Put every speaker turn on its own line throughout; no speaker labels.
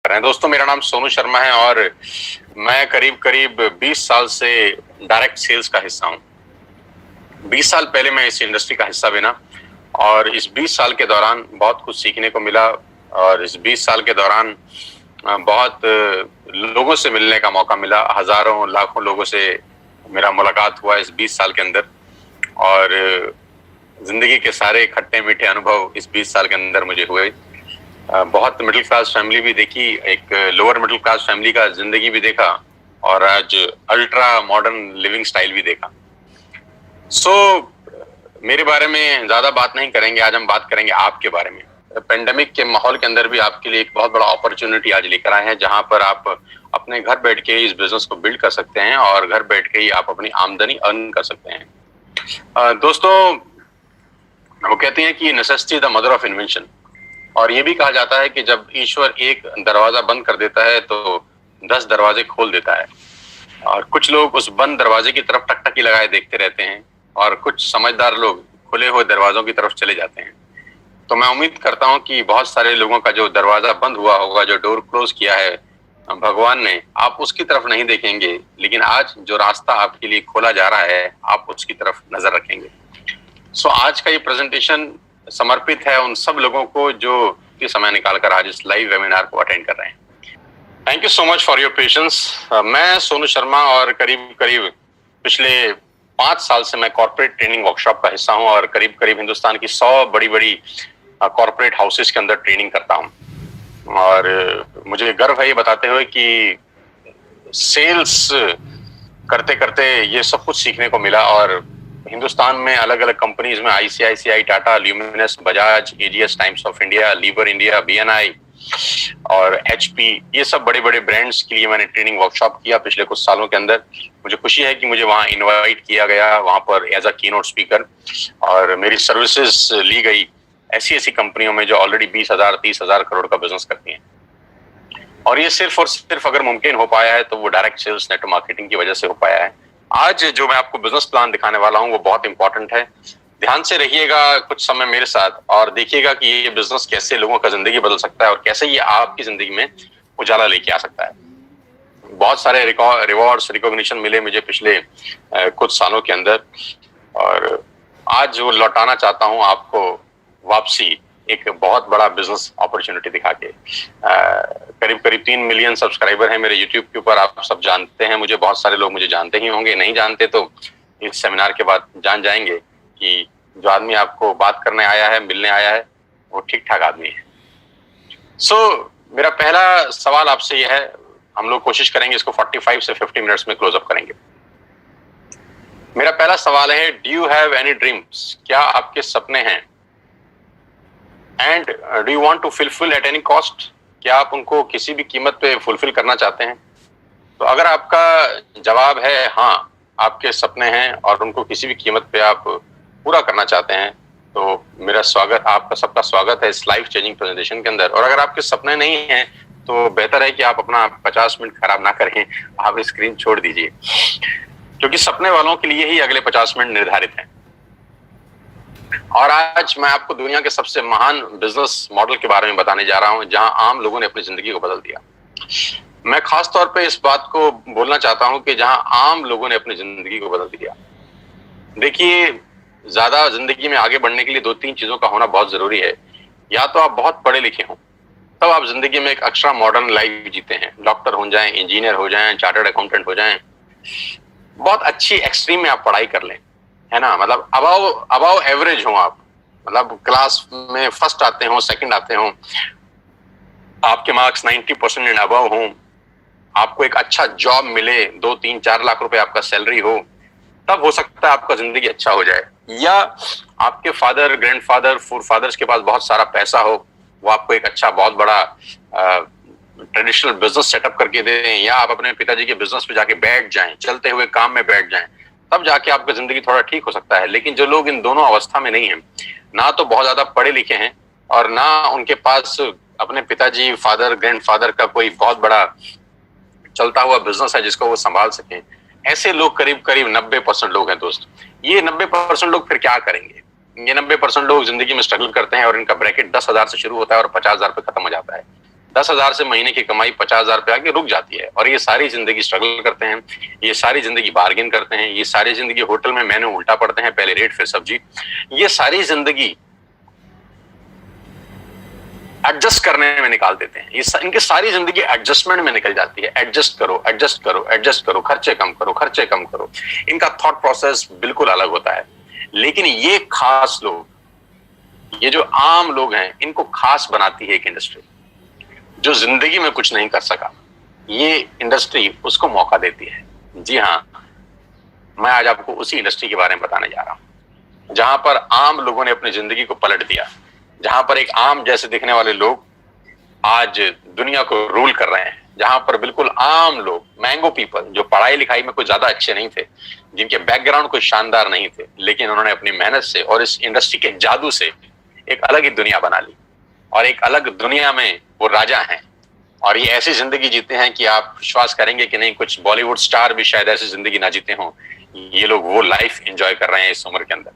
रहे हैं। दोस्तों, मेरा नाम सोनू शर्मा है और मैं करीब करीब 20 साल से डायरेक्ट सेल्स का हिस्सा हूँ। 20 साल पहले मैं इस इंडस्ट्री का हिस्सा बना और इस 20 साल के दौरान बहुत कुछ सीखने को मिला और इस 20 साल के दौरान बहुत लोगों से मिलने का मौका मिला। हजारों लाखों लोगों से मेरा मुलाकात हुआ इस 20 साल के अंदर और जिंदगी के सारे खट्टे मीठे अनुभव इस 20 साल के अंदर मुझे हुए। बहुत मिडिल क्लास फैमिली भी देखी, एक लोअर मिडिल क्लास फैमिली का जिंदगी भी देखा और आज अल्ट्रा मॉडर्न लिविंग स्टाइल भी देखा। मेरे बारे में ज्यादा बात नहीं करेंगे, आज हम बात करेंगे आपके बारे में। पेंडेमिक के माहौल के अंदर भी आपके लिए एक बहुत बड़ा अपॉर्चुनिटी आज लेकर आए हैं, जहां पर आप अपने घर बैठ के इस बिजनेस को बिल्ड कर सकते हैं और घर बैठ के ही आप अपनी आमदनी अर्न कर सकते हैं। दोस्तों, वो कहते हैं कि necessity the mother of invention, और ये भी कहा जाता है कि जब ईश्वर एक दरवाजा बंद कर देता है तो 10 दरवाजे खोल देता है। और कुछ लोग उस बंद दरवाजे की तरफ टकटकी लगाए देखते रहते हैं और कुछ समझदार लोग खुले हुए दरवाजों की तरफ चले जाते हैं। तो मैं उम्मीद करता हूं कि बहुत सारे लोगों का जो दरवाजा बंद हुआ होगा, जो डोर क्लोज किया है भगवान ने, आप उसकी तरफ नहीं देखेंगे, लेकिन आज जो रास्ता आपके लिए खोला जा रहा है आप उसकी तरफ नजर रखेंगे। आज का ये प्रेजेंटेशन समर्पित है उन सब लोगों को जो समय निकालकर आज इस लाइव वेबिनार को अटेंड कर रहे हैं। Thank you so much for your patience. मैं सोनू शर्मा और करीब करीब पिछले 5 साल से मैं कॉर्पोरेट ट्रेनिंग वर्कशॉप का हिस्सा हूं और करीब करीब हिंदुस्तान की 100 बड़ी बड़ी कॉर्पोरेट हाउसेस के अंदर ट्रेनिंग करता हूं। और मुझे गर्व है ये बताते हुए कि सेल्स करते करते ये सब कुछ सीखने को मिला और हिंदुस्तान में अलग अलग कंपनीज में ICICI, Tata, Luminous, Bajaj, AGS, Times of India, Lever India, BNI और एचपी, ये सब बड़े बड़े ब्रांड्स के लिए मैंने ट्रेनिंग वर्कशॉप किया पिछले कुछ सालों के अंदर। मुझे खुशी है कि मुझे वहां इनवाइट किया गया, वहां पर एज अ कीनोट स्पीकर, और मेरी सर्विसेज ली गई ऐसी ऐसी कंपनियों में जो ऑलरेडी 20,000 30,000 करोड़ का बिजनेस करती हैं। और ये सिर्फ और सिर्फ अगर मुमकिन हो पाया है तो वो डायरेक्ट सेल्स नेटवर्क मार्केटिंग की वजह से हो पाया है। आज जो मैं आपको बिजनेस प्लान दिखाने वाला हूं वो बहुत इंपॉर्टेंट है। ध्यान से रहिएगा कुछ समय मेरे साथ और देखिएगा कि ये बिजनेस कैसे लोगों का जिंदगी बदल सकता है और कैसे ये आपकी जिंदगी में उजाला लेके आ सकता है। बहुत सारे रिवॉर्ड्स, रिकॉग्निशन मिले मुझे पिछले कुछ सालों के अंदर, और आज वो लौटाना चाहता हूं आपको वापसी एक बहुत बड़ा बिजनेस अपॉर्चुनिटी दिखा के। करीब करीब 3 मिलियन सब्सक्राइबर हैं मेरे यूट्यूब के ऊपर, आप सब जानते हैं मुझे, बहुत सारे लोग मुझे जानते ही होंगे, नहीं जानते तो इस सेमिनार के बाद जान जाएंगे कि जो आदमी आपको बात करने आया है, मिलने आया है, वो ठीक ठाक आदमी है। मेरा पहला सवाल आपसे यह है, हम लोग कोशिश करेंगे इसको 45 से 50 मिनट्स में क्लोज अप करेंगे। मेरा पहला सवाल है, do you have any dreams? क्या आपके सपने हैं? And do you want to fulfil at any cost? क्या आप उनको किसी भी कीमत पे फुलफिल करना चाहते हैं? तो अगर आपका जवाब है हाँ, आपके सपने हैं और उनको किसी भी कीमत पे आप पूरा करना चाहते हैं, तो मेरा स्वागत, आपका सबका स्वागत है इस लाइफ चेंजिंग प्रेजेंटेशन के अंदर। और अगर आपके सपने नहीं हैं तो बेहतर है कि आप अपना 50 मिनट खराब ना करें, आप स्क्रीन छोड़ दीजिए, क्योंकि सपने वालों के लिए ही अगले 50 मिनट निर्धारित हैं। और आज मैं आपको दुनिया के सबसे महान बिजनेस मॉडल के बारे में बताने जा रहा हूं, जहां आम लोगों ने अपनी जिंदगी को बदल दिया। मैं खास तौर पे इस बात को बोलना चाहता हूं कि जहां आम लोगों ने अपनी जिंदगी को बदल दिया। देखिए, ज्यादा जिंदगी में आगे बढ़ने के लिए 2-3 चीजों का होना बहुत जरूरी है। या तो आप बहुत पढ़े लिखे हों, तब आप जिंदगी में एक एक्स्ट्रा मॉडर्न लाइफ जीते हैं, डॉक्टर हो जाएं, इंजीनियर हो जाएं, चार्टर्ड अकाउंटेंट हो जाएं, बहुत अच्छी एक्सट्रीम में आप पढ़ाई कर लें, है ना, मतलब अबव एवरेज हो आप, मतलब क्लास में फर्स्ट आते हो, सेकंड आते हो, आपके मार्क्स 90% एंड अबव हो, आपको एक अच्छा जॉब मिले, 2-3-4 लाख रुपए आपका सैलरी हो, तब हो सकता है आपका जिंदगी अच्छा हो जाए। या आपके फादर, ग्रैंडफादर, फोरफादर्स के पास बहुत सारा पैसा हो, वो आपको एक अच्छा बहुत बड़ा ट्रेडिशनल बिजनेस सेटअप करके दे दें, या आप अपने पिताजी के बिजनेस पे जाके बैठ जाएं, चलते हुए काम में बैठ जाएं, तब जाके आपका जिंदगी थोड़ा ठीक हो सकता है। लेकिन जो लोग इन दोनों अवस्था में नहीं है, ना तो बहुत ज्यादा पढ़े लिखे हैं और ना उनके पास अपने पिताजी, फादर, ग्रैंडफादर का कोई बहुत बड़ा चलता हुआ बिजनेस है जिसको वो संभाल सकें, ऐसे लोग करीब करीब 90% लोग हैं दोस्त। ये 90% लोग फिर क्या करेंगे? ये 90% लोग जिंदगी में स्ट्रगल करते हैं और इनका ब्रैकेट 10,000 से शुरू होता है और 50,000 पे खत्म हो जाता है। 10,000 से महीने की कमाई 50,000 पे आके रुक जाती है। और ये सारी जिंदगी स्ट्रगल करते हैं, ये सारी जिंदगी बार्गेन करते हैं, ये सारी जिंदगी होटल में मेन्यू उल्टा पड़ते हैं, पहले रेट फिर सब्जी। ये सारी जिंदगी एडजस्ट करने में निकाल देते हैं। इनकी सारी जिंदगी एडजस्टमेंट में निकल जाती है। एडजस्ट करो, एडजस्ट करो, एडजस्ट करो, खर्चे कम करो, खर्चे कम करो। इनका थॉट प्रोसेस बिल्कुल अलग होता है। लेकिन ये खास लोग, ये जो आम लोग हैं, इनको खास बनाती है एक इंडस्ट्री। जो जिंदगी में कुछ नहीं कर सका, ये इंडस्ट्री उसको मौका देती है। जी हाँ, मैं आज आपको उसी इंडस्ट्री के बारे में बताने जा रहा हूं, जहां पर आम लोगों ने अपनी जिंदगी को पलट दिया, जहां पर एक आम जैसे दिखने वाले लोग आज दुनिया को रूल कर रहे हैं, जहां पर बिल्कुल आम लोग, मैंगो पीपल, जो पढ़ाई लिखाई में कुछ ज्यादा अच्छे नहीं थे, जिनके बैकग्राउंड कोई शानदार नहीं थे, लेकिन उन्होंने अपनी मेहनत से और इस इंडस्ट्री के जादू से एक अलग ही दुनिया बना ली। और एक अलग दुनिया में वो राजा हैं। और ये ऐसी जिंदगी जीते हैं कि आप विश्वास करेंगे कि नहीं, कुछ बॉलीवुड स्टार भी शायद ऐसी जिंदगी ना जीते हों। ये लोग वो लाइफ एंजॉय कर रहे हैं इस उम्र के अंदर।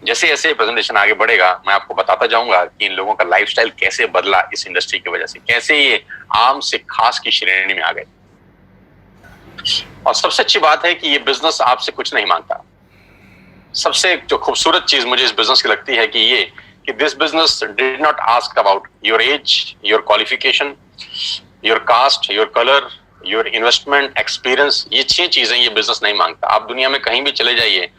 जैसे जैसे प्रेजेंटेशन आगे बढ़ेगा, मैं आपको बताता जाऊंगा कि इन लोगों का लाइफस्टाइल कैसे बदला इस इंडस्ट्री की वजह से, कैसे ये आम से खास की श्रेणी में आ गए। और सबसे अच्छी बात है कि ये बिजनेस आपसे कुछ नहीं मांगता। सबसे जो खूबसूरत चीज मुझे इस बिजनेस की लगती है कि this business did not ask about your age, your qualification, your cast, your colour, your investment, experience. ये 6 चीजें ये बिजनेस नहीं मांगता। आप दुनिया में कहीं भी चले जाइए,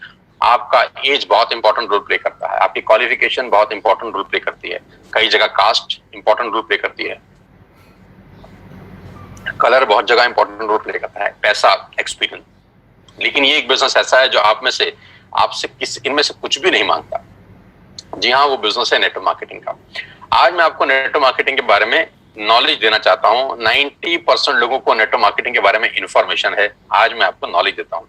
आपका एज बहुत इंपॉर्टेंट रोल प्ले करता है, आपकी क्वालिफिकेशन बहुत इंपॉर्टेंट रोल प्ले करती है, कई जगह कास्ट इंपॉर्टेंट रोल प्ले करती है, कलर बहुत जगह इंपॉर्टेंट रोल प्ले करता है, पैसा, एक्सपीरियंस। लेकिन ये एक बिजनेस ऐसा है जो आपसे इनमें से कुछ भी नहीं मांगता। जी हाँ, वो बिजनेस है नेटवर्क मार्केटिंग का। आज मैं आपको नेटवर्क मार्केटिंग के बारे में नॉलेज देना चाहता हूँ। 90% लोगों को नेटवर्क मार्केटिंग के बारे में इंफॉर्मेशन है, आज मैं आपको नॉलेज देता हूँ।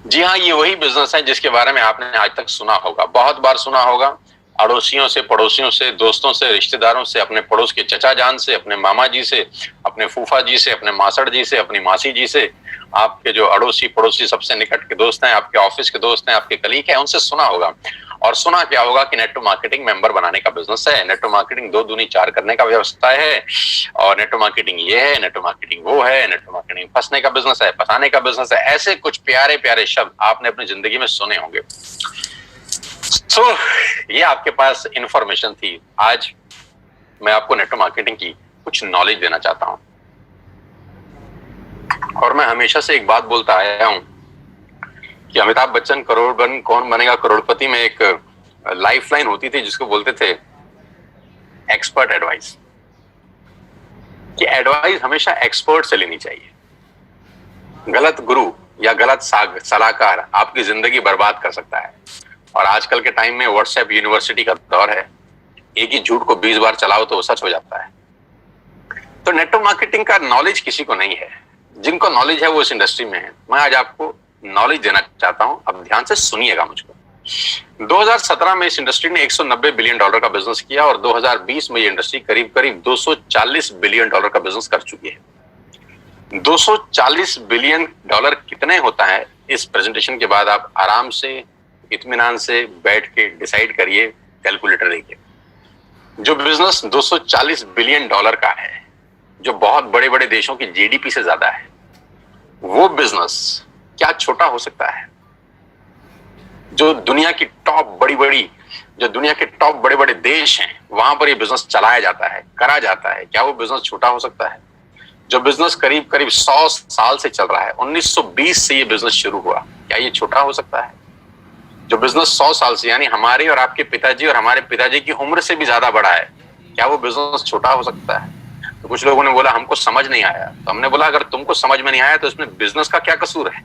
जी हाँ, ये वही बिजनेस है जिसके बारे में आपने आज तक सुना होगा, बहुत बार सुना होगा। अड़ोसियों से, पड़ोसियों से, दोस्तों से, रिश्तेदारों से, अपने पड़ोस के चचा जान से, अपने मामा जी से, अपने फूफा जी से, अपने मासड़ जी से, अपनी मासी जी से, आपके जो अड़ोसी पड़ोसी सबसे निकट के दोस्त हैं, आपके ऑफिस के दोस्त हैं, आपके कलीग हैं, उनसे सुना होगा। और सुना क्या होगा कि नेटवर्क मार्केटिंग मेंबर बनाने का बिजनेस है, नेटवर्क मार्केटिंग 2 दूनी 4 करने का व्यवस्था है, और नेटवर्क मार्केटिंग ये है, नेटवर्क मार्केटिंग वो है, नेटवर्क मार्केटिंग फंसने का बिजनेस है, फंसाने का बिजनेस है। ऐसे कुछ प्यारे प्यारे शब्द आपने अपनी जिंदगी में सुने होंगे। ये आपके पास इंफॉर्मेशन थी। आज मैं आपको नेटवर्क मार्केटिंग की कुछ नॉलेज देना चाहता हूं। और मैं हमेशा से एक बात बोलता आया हूं कि अमिताभ बच्चन कौन बनेगा करोड़पति में एक लाइफलाइन होती थी जिसको बोलते थे एक्सपर्ट एडवाइस, कि एडवाइस हमेशा एक्सपर्ट से लेनी चाहिए। गलत गुरु या गलत सलाहकार आपकी जिंदगी बर्बाद कर सकता है। और आजकल के टाइम में व्हाट्सएप यूनिवर्सिटी का दौर है, एक ही झूठ को 20 बार चलाओ तो वो सच हो जाता है। तो नेटवर्क मार्केटिंग का नॉलेज किसी को नहीं है, जिनको नॉलेज है वो इस इंडस्ट्री में है। मैं आज आपको नॉलेज देना चाहता हूं, अब ध्यान से सुनिएगा मुझको। 2017 में इस इंडस्ट्री ने $190 बिलियन का बिजनेस किया और 2020 में ये इंडस्ट्री करीब करीब $240 बिलियन का बिजनेस कर चुकी है। $240 बिलियन कितने होता है, इस प्रेजेंटेशन के बाद आप आराम से, इत्मीनान से बैठ के डिसाइड करिए, कैलकुलेटर देखिए। जो बिजनेस $240 बिलियन का है, जो बहुत बड़े बड़े देशों की जीडीपी से ज्यादा है, वो बिजनेस क्या छोटा हो सकता है? जो दुनिया की टॉप बड़े बड़े देश हैं, वहां पर ये बिजनेस चलाया जाता है, करा जाता है, क्या वो बिजनेस छोटा हो सकता है? जो बिजनेस करीब करीब 100 साल से चल रहा है, 1920 से ये बिजनेस शुरू हुआ, क्या ये छोटा हो सकता है? जो बिजनेस 100 साल से, यानी हमारे और आपके पिताजी और हमारे पिताजी की उम्र से भी ज्यादा बड़ा है, क्या वो बिजनेस छोटा हो सकता है? तो कुछ लोगों ने बोला हमको समझ नहीं आया। तो हमने बोला अगर तुमको समझ में नहीं आया तो इसमें बिजनेस का क्या कसूर है?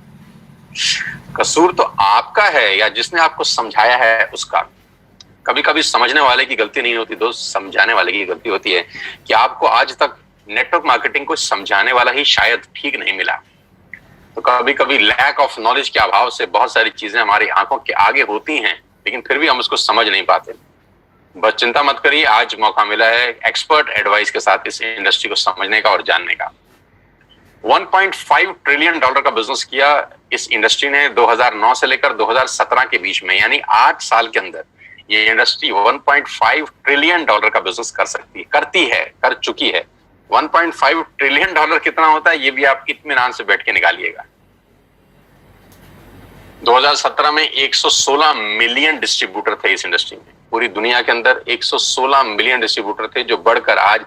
कसूर तो आपका है या जिसने आपको समझाया है उसका। कभी कभी समझने वाले की गलती नहीं होती दोस्त, समझाने वाले की गलती होती है कि आपको आज तक नेटवर्क मार्केटिंग को समझाने वाला ही शायद ठीक नहीं मिला। तो कभी कभी लैक ऑफ नॉलेज के अभाव से बहुत सारी चीजें हमारी आंखों के आगे होती हैं, लेकिन फिर भी हम उसको समझ नहीं पाते। बस चिंता मत करिए, आज मौका मिला है एक्सपर्ट एडवाइस के साथ इस इंडस्ट्री को समझने का और जानने का। $1.5 ट्रिलियन का बिजनेस किया इस इंडस्ट्री ने 2009 से लेकर 2017 के बीच में, यानी 8 साल के अंदर ये इंडस्ट्री 1.5 ट्रिलियन डॉलर का बिजनेस कर सकती है, करती है, कर चुकी है। 1.5 ट्रिलियन डॉलर कितना होता है ये भी आप इत्मीनान से बैठ के निकालिएगा। 2017 में 116 मिलियन डिस्ट्रीब्यूटर थे इस इंडस्ट्री में। पूरी दुनिया के अंदर 116 मिलियन डिस्ट्रीब्यूटर थे, जो बढ़कर आज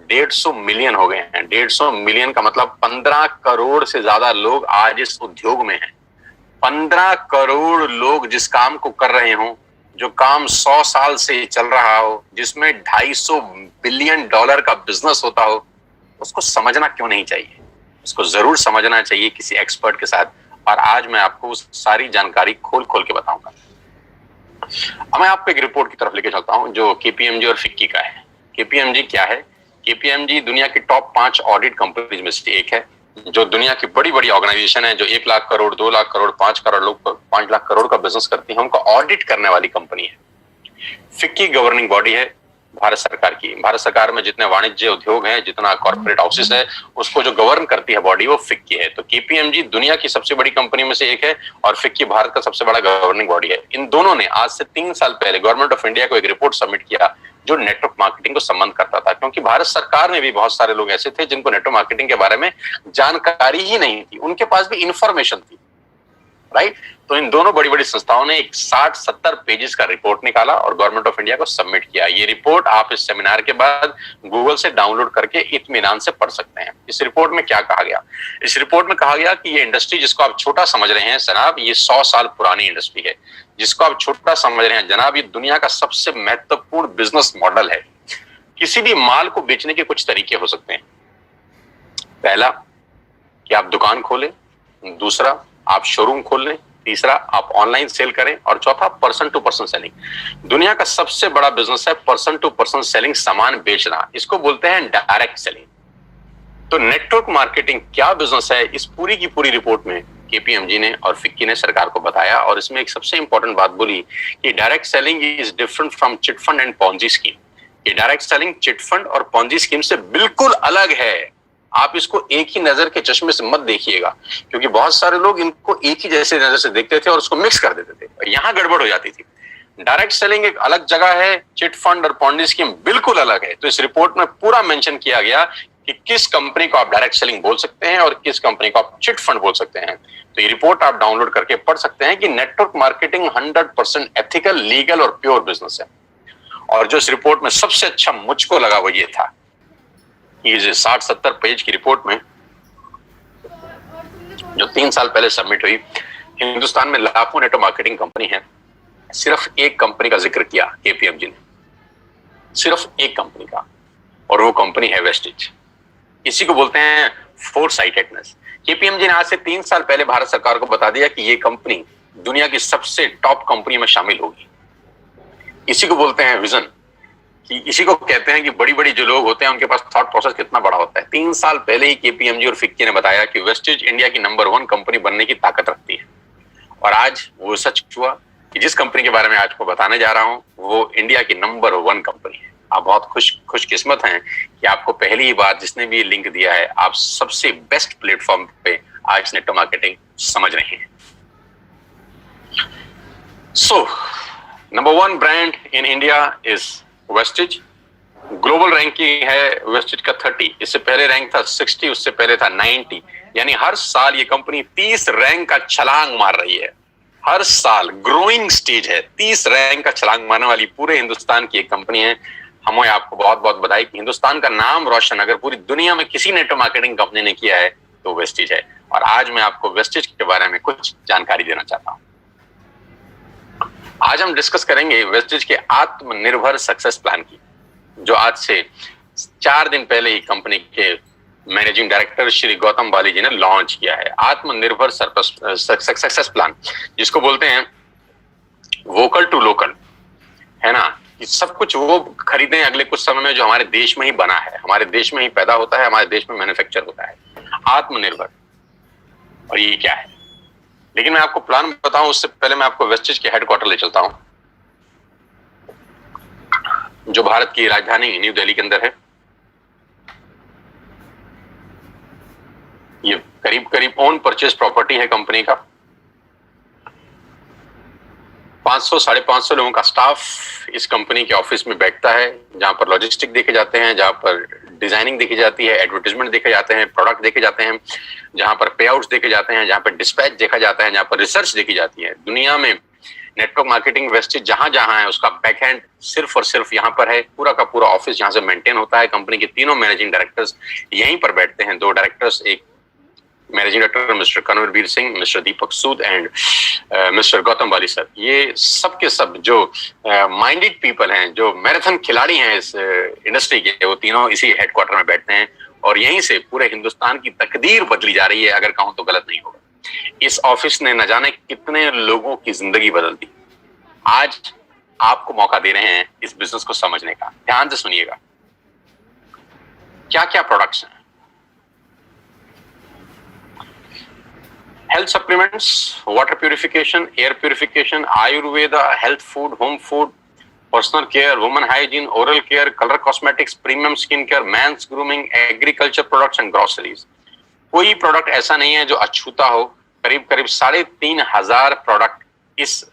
150 मिलियन हो गए हैं। 150 मिलियन का मतलब 15 करोड़ से ज्यादा लोग आज इस उद्योग में हैं। 15 करोड़ लोग जिस काम को कर रहे हो, जो काम 100 साल से चल रहा हो, जिसमें 250 बिलियन डॉलर का बिजनेस होता हो, उसको समझना क्यों नहीं चाहिए? उसको जरूर समझना चाहिए किसी एक्सपर्ट के साथ। और आज मैं आपको उस सारी जानकारी खोल खोल के बताऊंगा। अब मैं आपको एक रिपोर्ट की तरफ लेके चलता हूं जो केपीएमजी और फिक्की का है। केपीएमजी क्या है? केपीएमजी दुनिया की टॉप 5 ऑडिट कंपनीज में से एक है, जो दुनिया की बड़ी बड़ी ऑर्गेनाइजेशन है, जो 1 लाख करोड़, 2 लाख करोड़, 5 करोड़ लोग, 5 लाख करोड़ का बिजनेस करती है, उनको ऑडिट करने वाली कंपनी है। फिक्की गवर्निंग बॉडी है भारत सरकार की। भारत सरकार में जितने वाणिज्य उद्योग हैं, जितना कॉर्पोरेट हाउसेस है, उसको जो गवर्न करती है बॉडी, वो फिक्की है। तो केपीएमजी दुनिया की सबसे बड़ी कंपनी में से एक है और फिक्की भारत का सबसे बड़ा गवर्निंग बॉडी है। इन दोनों ने आज से 3 साल पहले गवर्नमेंट ऑफ इंडिया को एक रिपोर्ट सबमिट किया जो नेटवर्क मार्केटिंग को संबंध करता था, क्योंकि भारत सरकार में भी बहुत सारे लोग ऐसे थे जिनको नेटवर्क मार्केटिंग के बारे में जानकारी ही नहीं थी, उनके पास भी इंफॉर्मेशन थी, राइट। तो इन दोनों बड़ी बड़ी संस्थाओं ने एक 60-70 पेजेस का रिपोर्ट निकाला और गवर्नमेंट ऑफ इंडिया को सबमिट किया। ये रिपोर्ट आप इस सेमिनार के बाद गूगल से डाउनलोड करके इत्मीनान से पढ़ सकते हैं। इस रिपोर्ट में क्या कहा गया? इस रिपोर्ट में कहा गया कि ये इंडस्ट्री जिसको आप छोटा समझ रहे हैं जनाब, ये 100 साल पुरानी इंडस्ट्री है। जिसको आप छोटा समझ रहे हैं जनाब, ये दुनिया का सबसे महत्वपूर्ण बिजनेस मॉडल है। किसी भी माल को बेचने के कुछ तरीके हो सकते हैं। पहला कि आप दुकान खोलें, दूसरा आप शोरूम खोल लें, तीसरा आप ऑनलाइन सेल करें, और चौथा पर्सन टू पर्सन सेलिंग। दुनिया का सबसे बड़ा बिजनेस है पर्सन टू पर्सन सेलिंग, सामान बेचना। इसको बोलते हैं डायरेक्ट सेलिंग। तो नेटवर्क मार्केटिंग क्या बिजनेस है, इस पूरी की पूरी रिपोर्ट में केपीएमजी ने और फिक्की ने सरकार को बताया। और इसमें एक सबसे इंपॉर्टेंट बात बोली कि direct selling is different from chit fund and Ponzi scheme. ये डायरेक्ट सेलिंग चिट फंड और पॉन्जी स्कीम से बिल्कुल अलग है। आप इसको एक ही नजर के चश्मे से मत देखिएगा, क्योंकि बहुत सारे लोग इनको एक ही जैसे नजर से देखते थे और उसको मिक्स कर देते थे, और यहां गड़बड़ हो जाती थी। डायरेक्ट सेलिंग एक अलग जगह है, चिट फंड और पॉन्जी स्कीम बिल्कुल अलग है। तो इस रिपोर्ट में पूरा मेंशन किया गया कि किस कंपनी को आप डायरेक्ट सेलिंग बोल सकते हैं और किस कंपनी को आप चिट फंड बोल सकते हैं। तो ये रिपोर्ट आप डाउनलोड करके पढ़ सकते हैं कि नेटवर्क मार्केटिंग 100% एथिकल, लीगल और प्योर बिजनेस है। और जो इस रिपोर्ट में सबसे अच्छा मुझको लगा वो ये था, ये 60-70 पेज की रिपोर्ट में जो 3 साल पहले सबमिट हुई, हिंदुस्तान में लाखों नेटवर्क मार्केटिंग कंपनी है, सिर्फ एक कंपनी का जिक्र किया केपीएमजी ने, सिर्फ एक कंपनी का, और वो कंपनी है वेस्टिज। इसी को बोलते हैं फोरसाइटेडनेस। केपीएमजी ने आज से 3 साल पहले भारत सरकार को बता दिया कि ये कंपनी दुनिया की सबसे टॉप कंपनी में शामिल होगी। इसी को बोलते हैं विजन, कि इसी को कहते हैं कि बड़ी बड़ी जो लोग होते हैं उनके पास थॉट प्रोसेस कितना बड़ा होता है। 3 साल पहले ही केपीएमजी और फिक्की ने बताया कि वेस्टिज इंडिया की नंबर 1 कंपनी बनने की ताकत रखती है, और आज वो सच हुआ कि जिस कंपनी के बारे में आज को बताने जा रहा हूं वो इंडिया की नंबर 1 कंपनी है। आप बहुत खुशकिस्मत हैं कि आपको पहली ही बार जिसने भी लिंक दिया है, आप सबसे बेस्ट प्लेटफॉर्म पे आज नेटवर्क मार्केटिंग समझ रहे हैं। So number 1 brand in India is Vestige. Global ranking है वेस्टिज का 30, इससे पहले रैंक था 60, उससे पहले था 90। यानी हर साल ये कंपनी 30 रैंक का छलांग मार रही है। हर साल ग्रोइंग स्टेज है, 30 रैंक का छलांग मारने वाली पूरे हिंदुस्तान की एक कंपनी है। हमें आपको बहुत बहुत बधाई कि हिंदुस्तान का नाम रोशन अगर पूरी दुनिया में किसी नेटवर्क मार्केटिंग कंपनी ने किया है तो वेस्टिज है। और आज मैं आपको वेस्टिज के बारे में कुछ जानकारी देना चाहता हूं। आज हम डिस्कस करेंगे वेस्टिज के आत्मनिर्भर सक्सेस प्लान की, जो आज से 4 दिन पहले ही कंपनी के मैनेजिंग डायरेक्टर श्री गौतम बाली जी ने लॉन्च किया है। आत्मनिर्भर सक्सेस प्लान, जिसको बोलते हैं वोकल टू लोकल, है ना, कि सब कुछ वो खरीदें अगले कुछ समय में जो हमारे देश में ही बना है, हमारे देश में ही पैदा होता है, हमारे देश में मैन्युफैक्चर होता है। आत्मनिर्भर, और ये क्या है? लेकिन मैं आपको प्लान बताऊं उससे पहले मैं आपको वेस्टिज के हेडक्वार्टर ले चलता हूं, जो भारत की राजधानी न्यू दिल्ली के अंदर है। ये करीब करीब ओन परचेज प्रॉपर्टी है कंपनी का। 500 550 लोगों का स्टाफ इस कंपनी के ऑफिस में बैठता है, जहां पर लॉजिस्टिक देखे जाते हैं, जहां पर डिजाइनिंग देखी जाती है, एडवर्टाइजमेंट देखे जाते हैं, प्रोडक्ट देखे जाते हैं, जहां पर पे आउट्स देखे जाते हैं, जहां पर डिस्पैच देखा जाता है, जहां पर रिसर्च देखी जाती है। दुनिया में नेटवर्क मार्केटिंग वेस्टेज जहां जहां है उसका बैकएंड सिर्फ और सिर्फ यहाँ पर है। पूरा का पूरा ऑफिस जहां से मेंटेन होता है। कंपनी के तीनों मैनेजिंग डायरेक्टर्स यहीं पर बैठते हैं। 2 डायरेक्टर्स, एक managing director mister Kanwarveer Singh, mister Deepak Sood and mister Gautam Wali sir. ये सब के सब जो माइंडेड पीपल हैं, जो मैराथन खिलाड़ी हैं इस इंडस्ट्री के, वो तीनों इसी हेडक्वार्टर में बैठते हैं और यहीं से पूरे हिंदुस्तान की तकदीर बदली जा रही है, अगर कहूं तो गलत नहीं होगा। इस ऑफिस ने न जाने कितने लोगों की जिंदगी बदल दी। आज आपको मौका दे रहे हैं इस बिजनेस को समझने का। ध्यान से सुनिएगा, क्या क्या प्रोडक्ट्स हैं। Health supplements, water purification, air purification, Ayurveda, health food, home food, personal care, women hygiene, oral care, colour cosmetics, premium skin care, mains grooming, agriculture products and groceries. कोई प्रोडक्ट ऐसा नहीं है जो अछूता हो। करीब करीब 3,500 प्रोडक्ट इस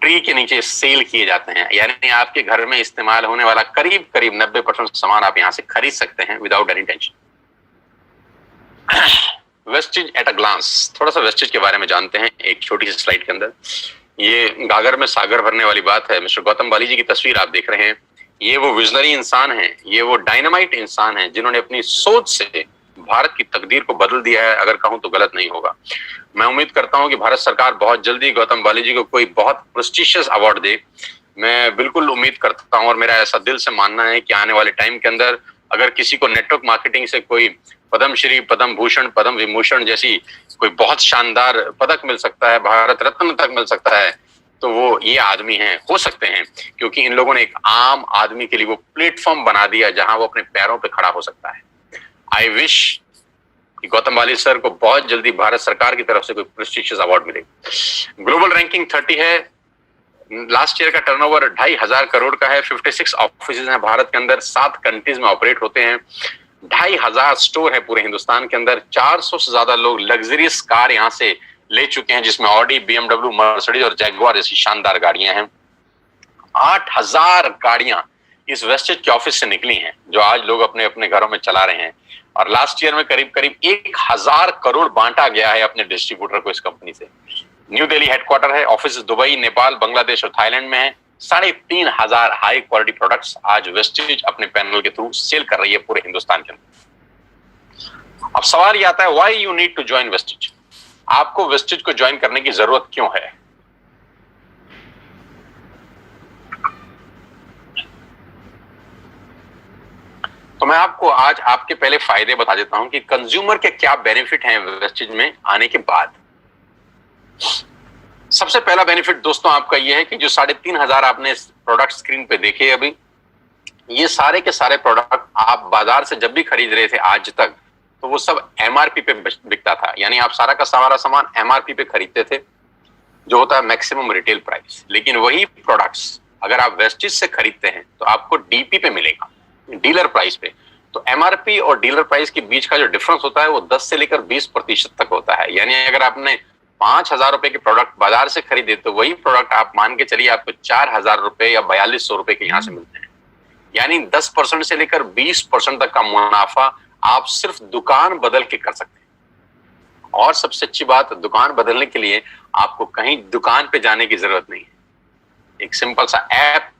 ट्री के नीचे सेल किए जाते हैं। यानी आपके घर में इस्तेमाल होने वाला करीब करीब 90% सामान आप यहां से खरीद सकते हैं without any tension. Vestige at a glance, थोड़ा सा वेस्टेज के बारे में जानते हैं एक छोटी सी स्लाइड के अंदर। ये गागर में सागर भरने वाली बात है। मिस्टर गौतम बाली जी की तस्वीर आप देख रहे हैं। ये वो विजनरी इंसान है, ये वो डायनामाइट इंसान है जिन्होंने अपनी सोच से भारत की तकदीर को बदल दिया है, अगर कहूं तो गलत नहीं होगा। मैं उम्मीद करता हूं कि भारत सरकार बहुत जल्दी गौतम बाली जी को कोई बहुत प्रेस्टिशियस अवार्ड दे। मैं बिल्कुल उम्मीद करता हूं और मेरा ऐसा दिल से मानना है कि आने वाले टाइम के अंदर अगर किसी को नेटवर्क मार्केटिंग से कोई पद्म श्री, पद्म भूषण, पद्म विभूषण जैसी कोई बहुत शानदार पदक मिल सकता है, भारत रत्न तक मिल सकता है, तो वो ये आदमी हैं, हो सकते हैं, क्योंकि इन लोगों ने एक आम आदमी के लिए वो प्लेटफॉर्म बना दिया जहां वो अपने पैरों पे खड़ा हो सकता है। आई विश कि गौतम बाली सर को बहुत जल्दी भारत सरकार की तरफ से कोई प्रेस्टिजियस अवार्ड मिले। ग्लोबल रैंकिंग 30 है। लास्ट ईयर का टर्नओवर 2,500 करोड़ का है। 56 ऑफिस हैं भारत के अंदर, 7 कंट्रीज में ऑपरेट होते हैं। 2,500 स्टोर है पूरे हिंदुस्तान के अंदर। 400 से ज्यादा लोग लग्जरियस कार यहाँ से ले चुके हैं, जिसमें ऑडी, BMW, मर्सिडीज और जैगुआर जैसी शानदार गाड़ियां हैं। 8,000 गाड़ियां इस वेस्टेज के ऑफिस से निकली हैं, जो आज लोग अपने अपने घरों में चला रहे हैं। और लास्ट ईयर में करीब करीब 1,000 करोड़ बांटा गया है अपने डिस्ट्रीब्यूटर को इस कंपनी से। न्यू दिल्ली हेडक्वार्टर है। ऑफिस दुबई, नेपाल, बांग्लादेश और थाईलैंड में है। 3,500 हाई क्वालिटी प्रोडक्ट्स आज वेस्टेज अपने पैनल के थ्रू सेल कर रही है पूरे हिंदुस्तान के अंदर। अब सवाल ये आता है, why you need to join Vestige. आपको वेस्टेज को ज्वाइन करने की जरूरत क्यों है? तो मैं आपको आज आपके पहले फायदे बता देता हूं कि कंज्यूमर के क्या बेनिफिट हैं वेस्टेज में आने के बाद। सबसे पहला बेनिफिट दोस्तों आपका यह है कि जो 3,500 आपने प्रोडक्ट स्क्रीन पे देखे अभी, ये सारे के सारे प्रोडक्ट आप बाजार से जब भी खरीद रहे थे आज तक, तो वो सब MRP पे बिकता था। यानी आप सारा का सारा सामान MRP पे खरीदते थे, जो होता है मैक्सिमम रिटेल प्राइस। लेकिन वही प्रोडक्ट्स अगर आप वेस्टेज से खरीदते हैं तो आपको DP पे मिलेगा, डीलर प्राइस पे। तो MRP और डीलर प्राइस के बीच का जो डिफरेंस होता है वो 10 से लेकर 20% तक होता है। यानी अगर आपने 5,000 रुपए के प्रोडक्ट बाजार से खरीदे तो वही प्रोडक्ट आप मान के चलिए आपको 4,000 रुपए या 4,200 रुपए के यहाँ से मिलते हैं। यानी 10% से लेकर 20% तक का मुनाफा आप सिर्फ दुकान बदल के कर सकते हैं। और सबसे अच्छी बात, दुकान बदलने के लिए आपको कहीं दुकान पे जाने की जरूरत नहीं है। एक सिंपल सा ऐप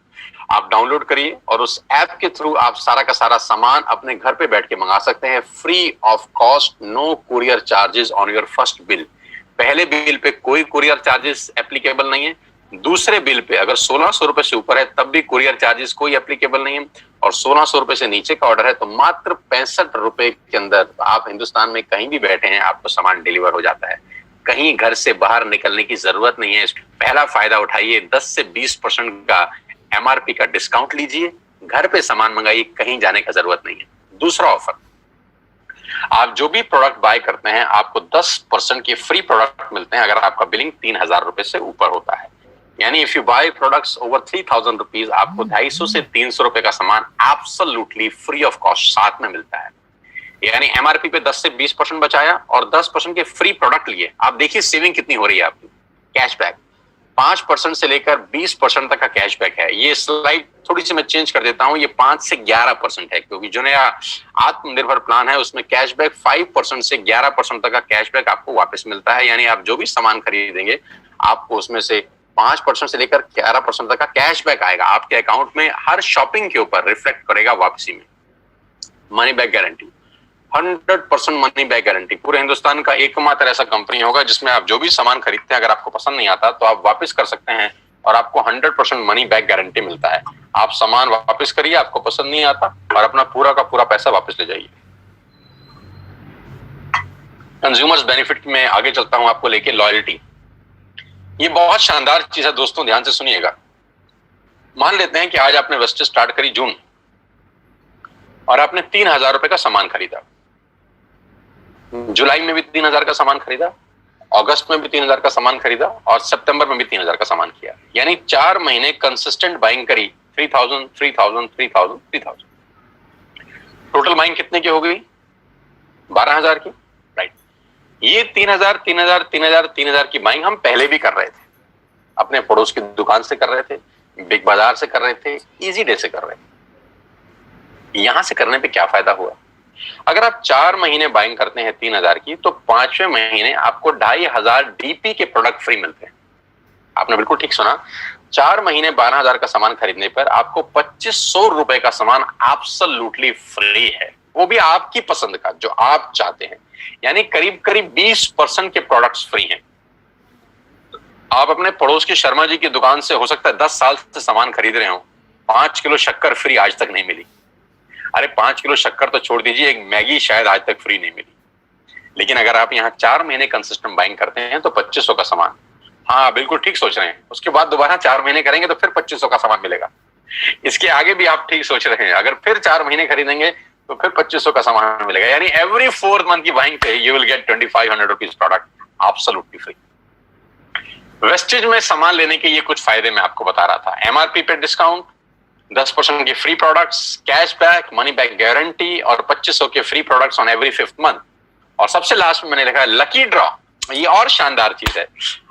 आप डाउनलोड करिए और उस ऐप के थ्रू आप सारा का सारा सामान अपने घर पे बैठ के मंगा सकते हैं, free of cost, no courier charges on your first bill. पहले बिल पे कोई कुरियर चार्जेस एप्लीकेबल नहीं है। दूसरे बिल पे अगर 1,600 रुपए से ऊपर है तब भी कुरियर चार्जेस कोई एप्लीकेबल नहीं है। और 1,600 रुपए से नीचे का ऑर्डर है तो मात्र 65 रुपए के अंदर आप हिंदुस्तान में कहीं भी बैठे हैं, आपको सामान डिलीवर हो जाता है। कहीं घर से बाहर निकलने की जरूरत नहीं है। पहला फायदा उठाइए, 10 से 20% का MRP का डिस्काउंट लीजिए, घर पे सामान मंगाइए, कहीं जाने का जरूरत नहीं है। दूसरा ऑफर, आप जो भी प्रोडक्ट बाय करते हैं आपको 10% के फ्री प्रोडक्ट मिलते हैं अगर आपका बिलिंग 3,000 रुपए से ऊपर होता है। यानी if you buy products over 3,000 rupees, आपको 250 से 300 रुपए का सामान एब्सोल्युटली फ्री ऑफ कॉस्ट साथ में मिलता है। यानी MRP पे 10 से 20% बचाया और 10% के फ्री प्रोडक्ट लिए। आप देखिए सेविंग कितनी हो रही है आपकी। कैशबैक 5% से लेकर 20% तक का कैशबैक है। ये स्लाइड थोड़ी सी मैं चेंज कर देता हूं, ये 5 से 11% है, क्योंकि जो नया आत्मनिर्भर प्लान है उसमें कैशबैक 5% से 11% तक का कैशबैक आपको वापस मिलता है। यानी आप जो भी सामान खरीदेंगे आपको उसमें से 5% से लेकर 11% तक का कैशबैक आएगा आपके अकाउंट में, हर शॉपिंग के ऊपर रिफ्लेक्ट करेगा वापसी में। Money back guarantee, 100% money back guarantee. पूरे हिंदुस्तान का एकमात्र ऐसा कंपनी होगा जिसमें आप जो भी सामान खरीदते हैं, अगर आपको पसंद नहीं आता तो आप वापस कर सकते हैं और आपको 100% मनी बैक गारंटी मिलता है। आप सामान वापस करिए, आपको पसंद नहीं आता, और अपना पूरा का पूरा पैसा वापस ले जाइए। कंज्यूमर्स बेनिफिट में आगे चलता हूं आपको लेके, लॉयल्टी। ये बहुत शानदार चीज है दोस्तों, ध्यान से सुनिएगा। मान लेते हैं कि आज आपने वेस्टेज स्टार्ट करी जून, और आपने 3,000 रुपए का सामान खरीदा। जुलाई में भी 3,000 का सामान खरीदा, अगस्त में भी 3,000 का सामान खरीदा, और सितंबर में भी 3,000 का सामान किया। यानी 4 महीने कंसिस्टेंट बाइंग करी, 3,000 3,000 3,000 3,000। टोटल बाइंग कितने की हो गई? 12,000 की, राइट। ये 3,000 3,000 3,000 3,000 की बाइंग हम पहले भी कर रहे थे, अपने पड़ोस की दुकान से कर रहे थे, बिग बाजार से कर रहे थे, इजी डे से कर रहे थे। यहां से करने पे क्या फायदा हुआ? अगर आप 4 महीने बाइंग करते हैं 3,000 की, तो 5वें महीने आपको 2,500 डीपी के प्रोडक्ट फ्री मिलते हैं। आपने बिल्कुल ठीक सुना, 4 महीने 12,000 का सामान खरीदने पर आपको 2,500 रुपए का सामान एब्सोल्युटली फ्री है, वो भी आपकी पसंद का, जो आप चाहते हैं। यानी करीब करीब 20% के प्रोडक्ट्स फ्री हैं। आप अपने पड़ोस के शर्मा जी की दुकान से हो सकता है 10 साल से सामान खरीद रहे हो, 5 किलो शक्कर फ्री आज तक नहीं मिली। अरे 5 किलो शक्कर तो छोड़ दीजिए, एक मैगी शायद आज तक फ्री नहीं मिली। लेकिन अगर आप यहाँ 4 महीने कंसिस्टेंट बाइंग करते हैं तो 2,500 का सामान, हाँ बिल्कुल ठीक सोच रहे हैं, उसके बाद दोबारा 4 महीने करेंगे तो फिर 2,500 का सामान मिलेगा। इसके आगे भी आप ठीक सोच रहे हैं, अगर फिर 4 महीने खरीदेंगे तो फिर 2,500 का सामान मिलेगा। यानी एवरी 4th मंथ की बाइंग पे you will get 2,500 rupees product absolutely free. Wastage में सामान लेने के ये कुछ फायदे मैं आपको बता रहा था। एमआरपी पे डिस्काउंट, 10% के free products, cashback, money back guarantee, और 2,500 के free products on every 5th month. और सबसे लास्ट में मैंने लिखा है लकी ड्रॉ। ये और शानदार चीज है,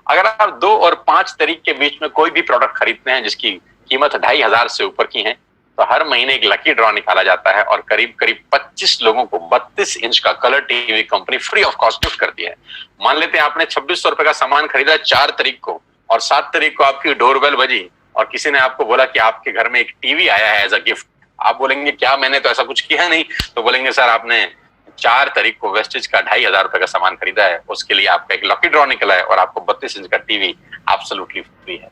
अगर आप 2 और 5 तारीख के बीच में कोई भी प्रोडक्ट खरीदते हैं जिसकी कीमत 2,500 से ऊपर की है, तो हर महीने एक लकी ड्रॉ निकाला जाता है और करीब करीब 25 लोगों को 32 इंच का colour TV company free of cost gift करती है। मान लेते हैं आपने 2,600 रुपए का सामान खरीदा 4 तारीख को, और 7 तारीख को आपकी डोरबेल बजी और किसी ने आपको बोला कि आपके घर में एक टीवी आया है एज अ गिफ्ट। आप बोलेंगे क्या, मैंने तो ऐसा कुछ किया नहीं। तो बोलेंगे सर आपने 4 तारीख को वेस्टेज का 2,500 रुपए का सामान खरीदा है, उसके लिए आपका एक लकी ड्रॉ निकला है और आपको 32 इंच का टीवी एब्सोल्युटली फ्री है।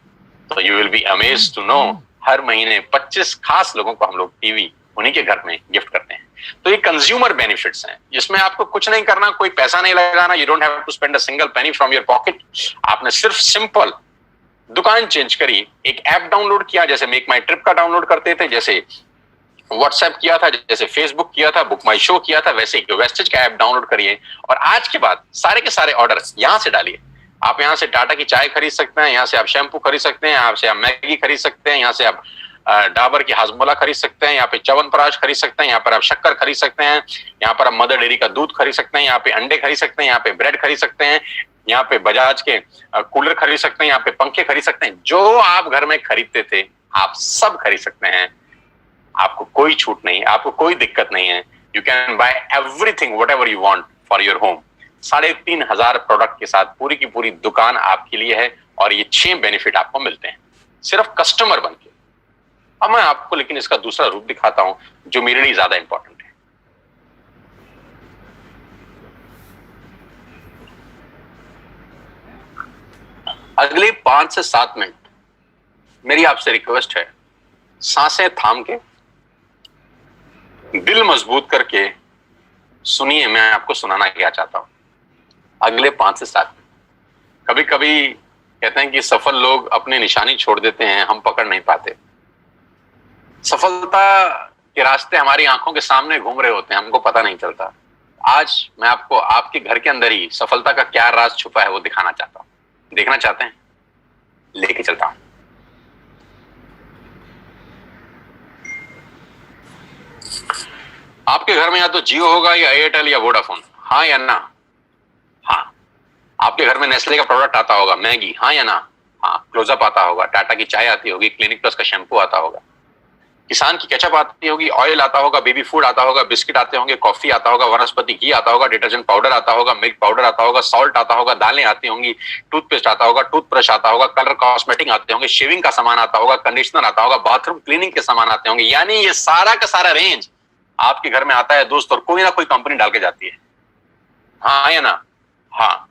तो you will be amazed to know, हर महीने 25 खास लोगों को हम लोग टीवी उन्हीं के घर में गिफ्ट करते हैं। तो ये कंज्यूमर बेनिफिट्स हैं, जिसमें आपको कुछ नहीं करना, कोई पैसा नहीं लगाना। You don't have to spend a single penny from your pocket. आपने सिर्फ सिंपल दुकान चेंज करी, एक ऐप डाउनलोड किया, जैसे मेक माई ट्रिप का डाउनलोड करते थे, जैसे व्हाट्सएप किया था, जैसे फेसबुक किया था, बुक माई शो किया था, वैसे ही वेस्टेज का ऐप डाउनलोड करिए और आज के बाद सारे के सारे ऑर्डर यहां से डालिए। आप यहाँ से टाटा की चाय खरीद सकते हैं, यहाँ से आप शैम्पू खरीद सकते हैं, यहाँ से आप मैगी खरीद सकते हैं, यहाँ से आप डाबर की हाजमोला खरीद सकते हैं, यहाँ पे च्यवनप्राश खरीद सकते हैं, यहाँ पर आप शक्कर खरीद सकते हैं, यहाँ पर आप मदर डेयरी का दूध खरीद सकते हैं, यहाँ पे अंडे खरीद सकते हैं, यहाँ पे ब्रेड खरीद सकते हैं, यहाँ पे बजाज के कूलर खरीद सकते हैं, यहाँ पे पंखे खरीद सकते हैं। जो आप घर में खरीदते थे आप सब खरीद सकते हैं। आपको कोई छूट नहीं, आपको कोई दिक्कत नहीं है। You can buy everything what ever you want for your home. 3,500 product के साथ पूरी की पूरी दुकान आपके लिए है और ये 6 बेनिफिट आपको मिलते हैं सिर्फ कस्टमर बन के। अब मैं आपको लेकिन इसका दूसरा रूप दिखाता हूं जो मेरे लिए ज्यादा इंपॉर्टेंट है। अगले 5 से 7 मिनट मेरी आपसे रिक्वेस्ट है, सांसें थाम के, दिल मजबूत करके सुनिए मैं आपको सुनाना क्या चाहता हूं। अगले 5 से 7 मिनट। कभी कभी कहते हैं कि सफल लोग अपनी निशानी छोड़ देते हैं, हम पकड़ नहीं पाते। सफलता के रास्ते हमारी आंखों के सामने घूम रहे होते हैं, हमको पता नहीं चलता। आज मैं आपको आपके घर के अंदर ही सफलता का क्या राज छुपा है वो दिखाना चाहता हूं। देखना चाहते हैं? लेके चलता हूं। आपके घर में या तो जियो होगा या एयरटेल या वोडाफोन, हाँ या ना? हाँ। आपके घर में नेस्ले का प्रोडक्ट आता होगा, मैगी, हाँ या ना? हाँ। क्लोजअप आता होगा, टाटा की चाय आती होगी, क्लिनिक प्लस का शैम्पू आता होगा, किसान की केचप आती होगी, ऑयल आता होगा, बेबी फूड आता होगा, बिस्किट आते होंगे, कॉफी आता होगा, वनस्पति घी आता होगा, डिटर्जेंट पाउडर आता होगा, मिल्क पाउडर आता होगा, सॉल्ट आता होगा, दालें आती होंगी, टूथपेस्ट आता होगा, टूथब्रश आता होगा, कलर कॉस्मेटिक आते होंगे, शेविंग का सामान आता होगा, कंडीशनर आता होगा, बाथरूम क्लीनिंग के सामान आते होंगे। यानी ये सारा का सारा रेंज आपके घर में आता है दोस्त, और कोई ना कोई कंपनी डाल के जाती है। हाँ या ना? हाँ।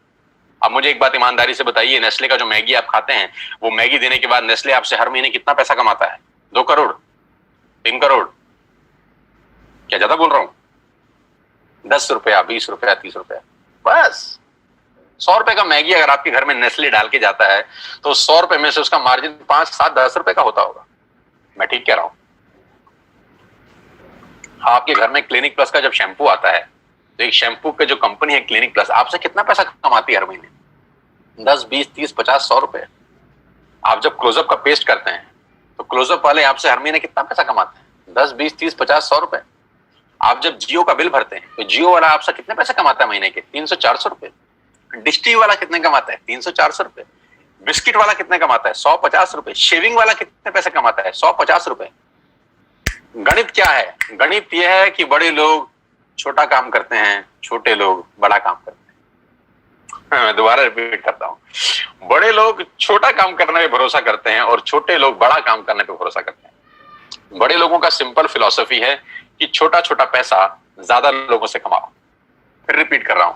अब मुझे एक बात ईमानदारी से बताइए, नेस्ले का जो मैगी आप खाते हैं, वो मैगी देने के बाद नेस्ले आपसे हर महीने कितना पैसा कमाता है? 2 करोड़, 3 करोड़? क्या ज्यादा बोल रहा हूं? 10 रुपया, 20 रुपया, 30 रुपया, बस। 100 रुपए का मैगी अगर आपके घर में नेस्ले डाल के जाता है तो 100 रुपए में से उसका मार्जिन 5, 7, 10 रुपए का होता होगा। मैं ठीक कह रहा हूं? आपके घर में क्लिनिक प्लस का जब शैम्पू आता है तो एक शैम्पू के जो कंपनी है क्लिनिक प्लस, आपसे कितना पैसा कमाती है हर महीने? 10, 20, 30, 50, 100 रुपए। आप जब क्लोजअप का पेस्ट करते हैं तो क्लोजअप वाले आपसे हर महीने कितना पैसा कमाते हैं? 10, 20, 30, 50, 100 रुपए। आप जब जियो का बिल भरते हैं तो जियो वाला आपसे कितने पैसे कमाता है महीने के? 300, 400 रुपए। डिश टीवी वाला कितने कमाता है? 300, 400 रुपए। बिस्किट वाला कितने कमाता है? 100, 50 रुपए। शेविंग वाला कितने पैसे कमाता है? 100, 50 रुपए। गणित क्या है? गणित यह है कि बड़े लोग छोटा काम करते हैं, छोटे लोग बड़ा काम करते हैं। मैं दोबारा रिपीट करता हूं, बड़े लोग छोटा काम करने पे भरोसा करते हैं और छोटे लोग बड़ा काम करने पे भरोसा करते हैं। बड़े लोगों का सिंपल फिलॉसफी है कि छोटा छोटा पैसा ज्यादा लोगों से कमाओ। फिर रिपीट कर रहा हूं,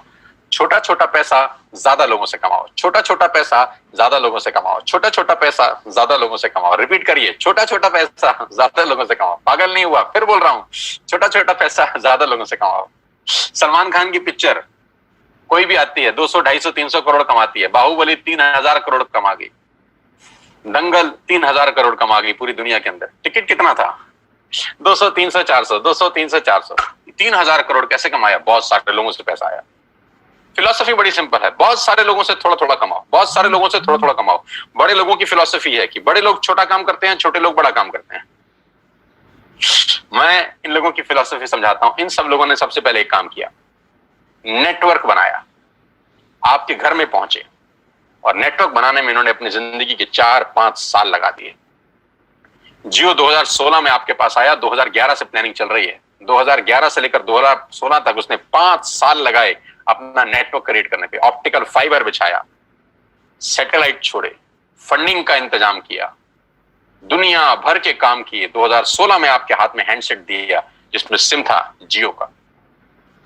छोटा छोटा पैसा ज्यादा लोगों से कमाओ, छोटा छोटा पैसा ज्यादा लोगों से कमाओ, छोटा छोटा पैसा ज्यादा लोगों से कमाओ। रिपीट करिए, छोटा छोटा पैसा ज्यादा लोगों से कमाओ। पागल नहीं हुआ? फिर बोल रहा हूं, छोटा छोटा पैसा ज्यादा लोगों से कमाओ। सलमान खान की पिक्चर कोई भी आती है 200, 250, 300 करोड़ कमाती है। बाहुबली 3000 करोड़ कमा गई, दंगल 3000 करोड़ कमा गई पूरी दुनिया के अंदर। टिकट कितना था? 200, 300, 400, 200, 300, 400, 3000 करोड़ कैसे कमाया? बहुत सारे लोगों से पैसा आया। फिलॉसफी बड़ी सिंपल है, बहुत सारे लोगों से थोड़ा थोड़ा कमाओ, बहुत सारे लोगों से थोड़ा थोड़ा कमाओ। बड़े लोगों की फिलॉसफी है कि बड़े लोग छोटा काम करते हैं, छोटे लोग बड़ा काम करते हैं। मैं इन लोगों की फिलॉसफी समझाता हूं। इन सब लोगों ने सबसे पहले एक काम किया, नेटवर्क बनाया, आपके घर में पहुंचे, और नेटवर्क बनाने में इन्होंने अपनी जिंदगी के 4-5 साल लगा दिए। जियो 2016 में आपके पास आया, 2011 से प्लानिंग चल रही है। 2011 से लेकर 2016 तक उसने 5 साल लगाए अपना नेटवर्क क्रिएट करने पे। ऑप्टिकल फाइबर बिछाया, सैटेलाइट छोड़े, फंडिंग का इंतजाम किया, दुनिया भर के काम किए। 2016 में आपके हाथ में हैंडसेट दिया जिसमें सिम था जियो का।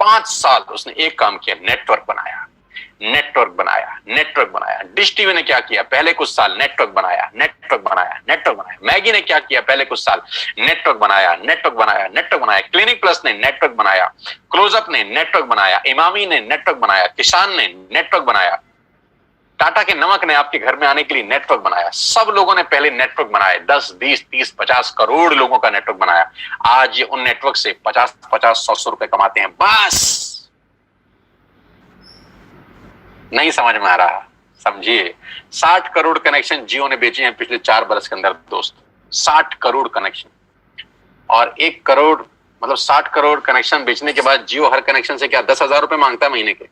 5 साल उसने एक काम किया, नेटवर्क बनाया, नेटवर्क बनाया, नेटवर्क बनाया। डिश टीवी ने क्या किया? पहले कुछ साल नेटवर्क बनाया, नेटवर्क बनाया, नेटवर्क बनाया। मैगी ने क्या किया? पहले कुछ साल नेटवर्क बनाया, नेटवर्क बनाया, नेटवर्क बनाया। क्लिनिक प्लस ने नेटवर्क बनाया, क्लोजअप ने नेटवर्क बनाया, इमामी ने नेटवर्क बनाया, किसान ने नेटवर्क बनाया, टाटा के नमक ने आपके घर में आने के लिए नेटवर्क बनाया। सब लोगों ने पहले नेटवर्क बनाए, 10, 20, 30, 50 करोड़ लोगों का नेटवर्क बनाया। आज ये उन नेटवर्क से 50, 100 रुपए कमाते हैं। बस नहीं समझ में आ रहा? समझिए, 60 करोड़ कनेक्शन जियो ने बेचे हैं पिछले 4 बरस के अंदर दोस्त। 60 करोड़ कनेक्शन, और 1 करोड़ मतलब 60 करोड़ कनेक्शन बेचने के बाद जियो हर कनेक्शन से क्या 10,000 रुपए मांगता है महीने के?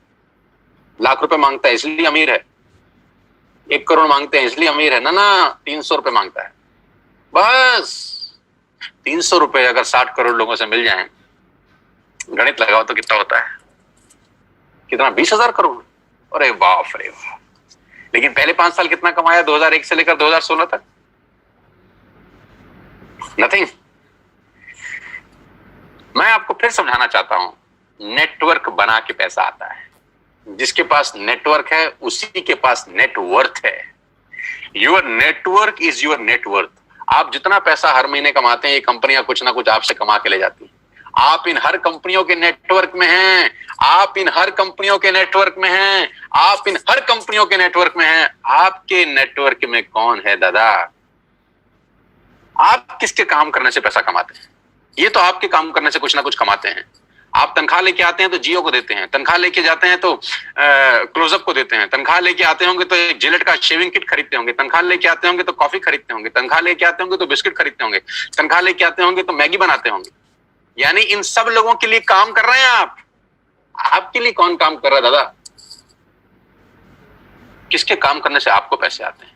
लाख रुपए मांगता है इसलिए अमीर है? 1 करोड़ मांगते हैं इसलिए अमीर है? ना, 300 रुपए मांगता है। बस 300 रुपए अगर 60 करोड़ लोगों से मिल जाएं, गणित लगाओ तो कितना होता है? कितना? 20,000 करोड़। अरे बाप रे वाह! लेकिन पहले 5 साल कितना कमाया 2001 से लेकर 2016 तक? नथिंग। मैं आपको फिर समझाना चाहता हूं, नेटवर्क बना के पैसा आता है। जिसके पास नेटवर्क है उसी के पास नेटवर्थ है। Your network is your net worth. आप जितना पैसा हर महीने कमाते हैं, ये कंपनियां कुछ ना कुछ आपसे कमा के ले जाती हैं। आप इन हर कंपनियों के नेटवर्क में हैं, आप इन हर कंपनियों के नेटवर्क में हैं, आप इन हर कंपनियों के नेटवर्क में हैं। आपके नेटवर्क में कौन है दादा? आप किसके काम करने से पैसा कमाते हैं? ये तो आपके काम करने से कुछ ना कुछ कमाते हैं। आप तनख्वाह लेके आते हैं तो जियो को देते हैं, तनख्वाह लेके जाते हैं तो क्लोजअप को देते हैं, तनख्वाह लेके आते होंगे तो एक जिलेट का शेविंग किट खरीदते होंगे, तनख्वाह लेके आते होंगे तो कॉफी खरीदते होंगे, तनख्वाह लेके आते होंगे तो बिस्किट खरीदते होंगे, तनख्वाह लेके आते होंगे तो मैगी बनाते होंगे। यानी इन सब लोगों के लिए काम कर रहे हैं आप। आपके लिए कौन काम कर रहा है दादा? किसके काम करने से आपको पैसे आते हैं?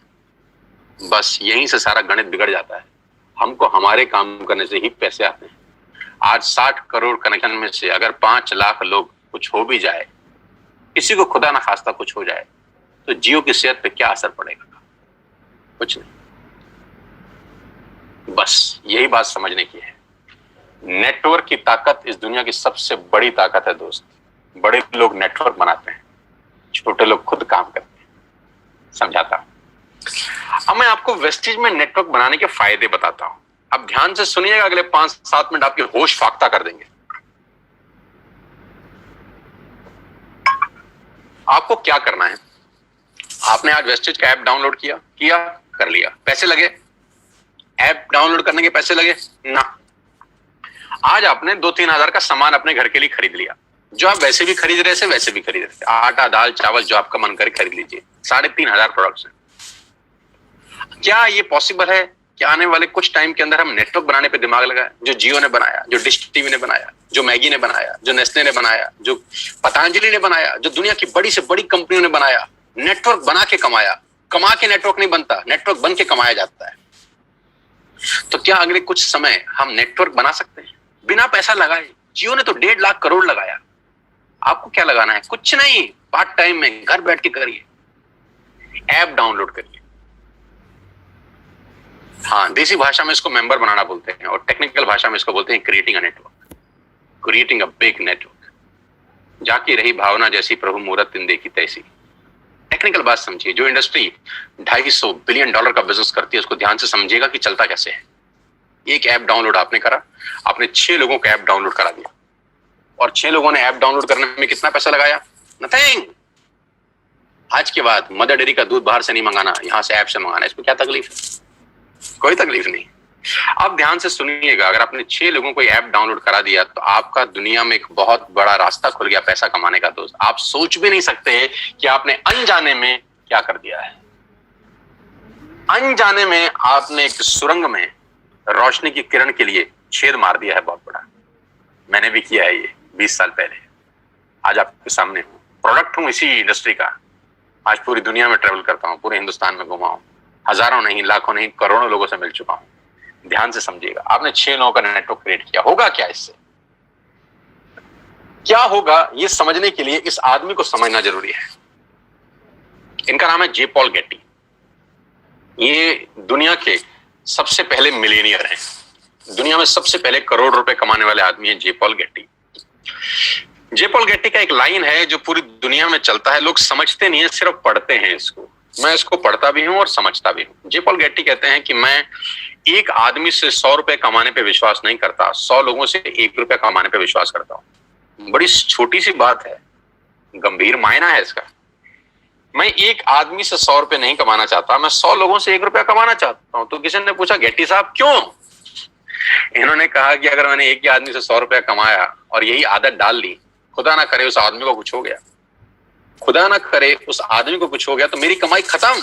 बस यहीं से सारा गणित बिगड़ जाता है। हमको हमारे काम करने से ही पैसे आते हैं। आज 60 करोड़ कनेक्शन में से अगर 5 लाख लोग कुछ हो भी जाए, किसी को खुदा ना खास्ता कुछ हो जाए, तो जियो की सेहत पे क्या असर पड़ेगा? कुछ नहीं। बस यही बात समझने की है। नेटवर्क की ताकत इस दुनिया की सबसे बड़ी ताकत है दोस्त। बड़े लोग नेटवर्क बनाते हैं, छोटे लोग खुद काम करते हैं। समझाता हूं। अब मैं आपको वेस्टेज में नेटवर्क बनाने के फायदे बताता हूं। अब ध्यान से सुनिएगा, अगले 5-7 मिनट आपके होश फाख्ता कर देंगे। आपको क्या करना है? आपने आज वेस्टेज का ऐप डाउनलोड किया कर लिया। पैसे लगे? ऐप डाउनलोड करने के पैसे लगे ना। आज आपने 2-3 हजार का सामान अपने घर के लिए खरीद लिया, जो आप वैसे भी खरीद रहे थे वैसे भी खरीद रहे थे। आटा, दाल, चावल, जो आपका मन करे खरीद लीजिए। 3,500 प्रोडक्ट्स हैं। क्या ये पॉसिबल है कि आने वाले कुछ टाइम के अंदर हम नेटवर्क बनाने पे दिमाग लगाए? जो जियो ने बनाया, जो डिश टीवी ने बनाया, जो मैगी ने बनाया, जो नेस्ले ने बनाया, जो पतंजलि ने बनाया, जो दुनिया की बड़ी से बड़ी कंपनियों ने बनाया, नेटवर्क बना के कमाया। कमा के नेटवर्क नहीं बनता, नेटवर्क बन के कमाया जाता है। तो क्या अगले कुछ समय हम नेटवर्क बना सकते हैं बिना पैसा लगाए? जियो ने तो 1.5 लाख करोड़ लगाया। आपको क्या लगाना है? कुछ नहीं, पार्ट टाइम में घर बैठ के करिए, ऐप डाउनलोड करिए। हाँ, देसी भाषा में इसको मेंबर बनाना बोलते हैं और टेक्निकल भाषा में इसको बोलते हैं creating a network, creating a big network. जाकी रही भावना जैसी प्रभु मूरत इन देखी तैसी। टेक्निकल बात समझिए। जो इंडस्ट्री $250 बिलियन का बिजनेस करती है, उसको ध्यान से समझिएगा कि चलता कैसे है। एक ऐप डाउनलोड आपने करा, आपने 6 लोगों का ऐप डाउनलोड करा दिया, और 6 लोगों ने ऐप डाउनलोड करने में कितना पैसा लगाया? नथिंग। आज के बाद मदर डेयरी का दूध बाहर से नहीं मंगाना, यहां से ऐप से मंगाना। इसमें क्या तकलीफ है? कोई तकलीफ नहीं। अब ध्यान से सुनिएगा, अगर आपने 6 लोगों को ऐप डाउनलोड करा दिया तो आपका दुनिया में एक बहुत बड़ा रास्ता खुल गया पैसा कमाने का दोस्त। आप सोच भी नहीं सकते कि आपने अनजाने में क्या कर दिया है। अनजाने में आपने एक सुरंग में रोशनी की किरण के लिए छेद मार दिया है बहुत बड़ा। मैंने भी किया है ये 20 साल पहले। आज आपके सामने हूं, प्रोडक्ट हूं इसी इंडस्ट्री का। आज पूरी दुनिया में ट्रेवल करता हूं, पूरे हिंदुस्तान में घुमा हूं, हजारों नहीं, लाखों नहीं, करोड़ों लोगों से मिल चुका हूं। ध्यान से समझिएगा, आपने 6 लोगों का नेटवर्क क्रिएट किया। होगा क्या इससे? क्या होगा ये समझने के लिए इस आदमी को समझना जरूरी है। इनका नाम है जे पॉल गेटी। ये दुनिया के सबसे पहले मिलेनियर हैं। दुनिया में सबसे पहले करोड़ रुपए कमाने वाले आदमी है जे पॉल गेटी। जे पॉल गेटी का एक लाइन है जो पूरी दुनिया में चलता है। लोग समझते नहीं है, सिर्फ पढ़ते हैं इसको। मैं इसको पढ़ता भी हूं और समझता भी हूं। जे पॉल गेटी कहते हैं कि मैं एक आदमी से 100 रुपए कमाने पे विश्वास नहीं करता, 100 लोगों से 1 रुपया कमाने पे विश्वास करता हूं। बड़ी छोटी सी बात है, गंभीर मायना है इसका। मैं एक आदमी से 100 रुपए नहीं कमाना चाहता, मैं 100 लोगों से 1 रुपया कमाना चाहता हूं। तो किसी ने पूछा, गेटी साहब क्यों? इन्होंने कहा कि अगर मैंने एक ही आदमी से 100 रुपया कमाया और यही आदत डाल ली, खुदा ना करे उस आदमी को कुछ हो गया, खुदा ना करे उस आदमी को कुछ हो गया, तो मेरी कमाई खत्म।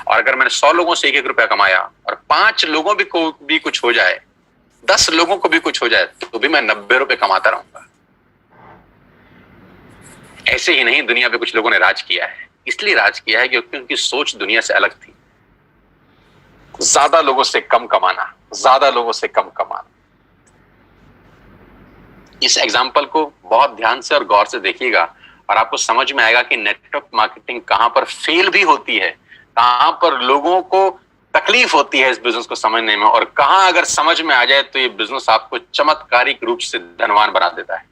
और अगर मैंने 100 लोगों से 1-1 रुपया कमाया और 5 लोगों को भी कुछ हो जाए, 10 लोगों को भी कुछ हो जाए, तो भी मैं 90 रुपए कमाता रहूंगा। ऐसे ही नहीं, दुनिया पे कुछ लोगों ने राज किया है। इसलिए राज किया है क्योंकि उनकी सोच दुनिया से अलग थी। ज्यादा लोगों से कम कमाना, ज्यादा लोगों से कम कमाना। इस एग्जाम्पल को बहुत ध्यान से और गौर से देखिएगा और आपको समझ में आएगा कि नेटवर्क मार्केटिंग कहां पर फेल भी होती है, कहां पर लोगों को तकलीफ होती है इस बिजनेस को समझने में, और कहां अगर समझ में आ जाए तो ये बिजनेस आपको चमत्कारिक रूप से धनवान बना देता है।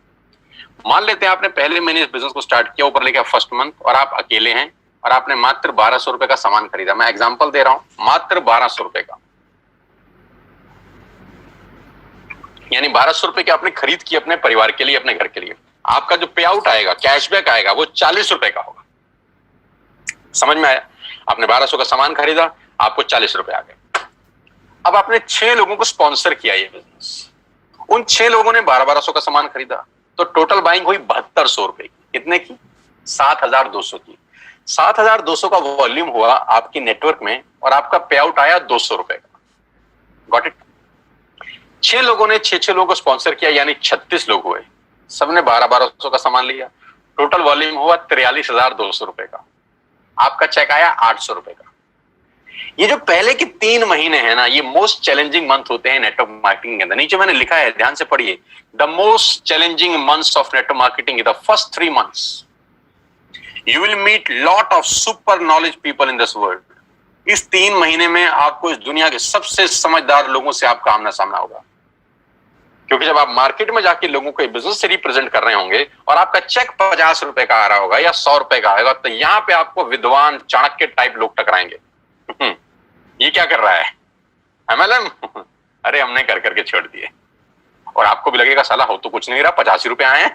मान लेते हैं आपने पहले महीने इस बिजनेस को स्टार्ट किया, ऊपर लेके फर्स्ट मंथ, और आप अकेले हैं और आपने मात्र 1200 रुपए का सामान खरीदा। मैं एग्जांपल दे रहा हूं, मात्र 1200 रुपए का, यानी 1200 रुपए की आपने खरीद की अपने परिवार के लिए, अपने घर के लिए। आपका जो पे आउट आएगा, कैशबैक आएगा, वो 40 रुपए का होगा। समझ में आया? आपने 1200 का सामान खरीदा, आपको 40 रुपए आ गए। अब आपने 6 लोगों को स्पॉन्सर किया ये बिजनेस, उन 6 लोगों ने 1200 का सामान खरीदा, तो टोटल बाइंग हुई 7200 रुपए की। कितने की? 7200 की। 7200 का वॉल्यूम हुआ आपकी नेटवर्क में और आपका पे आउट आया 200 रुपए का। Got it? 6 लोगों ने 6 लोगों को स्पॉन्सर किया, यानी 36 लोग हुए। सबने 1200 का सामान लिया, टोटल वॉल्यूम हुआ 43,200 रुपए का। आपका चेक आया 800 रुपए का। ये जो पहले के 3 महीने हैं ना, ये मोस्ट चैलेंजिंग मंथ होते हैं नेटवर्क मार्केटिंग के अंदर। नीचे मैंने लिखा है, ध्यान से पढ़िए। The most challenging months of network marketing, the first 3 months you will meet lot of super knowledge people in this world. इस 3 महीने में आपको इस दुनिया के सबसे समझदार लोगों से आपका आमना सामना होगा। क्योंकि जब आप मार्केट में जाके लोगों को बिजनेस से रिप्रेजेंट कर रहे होंगे और आपका चेक 50 रुपए का आ रहा होगा या 100 रुपए का आएगा, तो यहां पे आपको विद्वान चाणक्य टाइप लोग टकराएंगे। ये क्या कर रहा है MLM? अरे हमने कर करके छोड़ दिए। और आपको भी लगेगा साला हो तो कुछ नहीं रहा, 85 रुपए आए हैं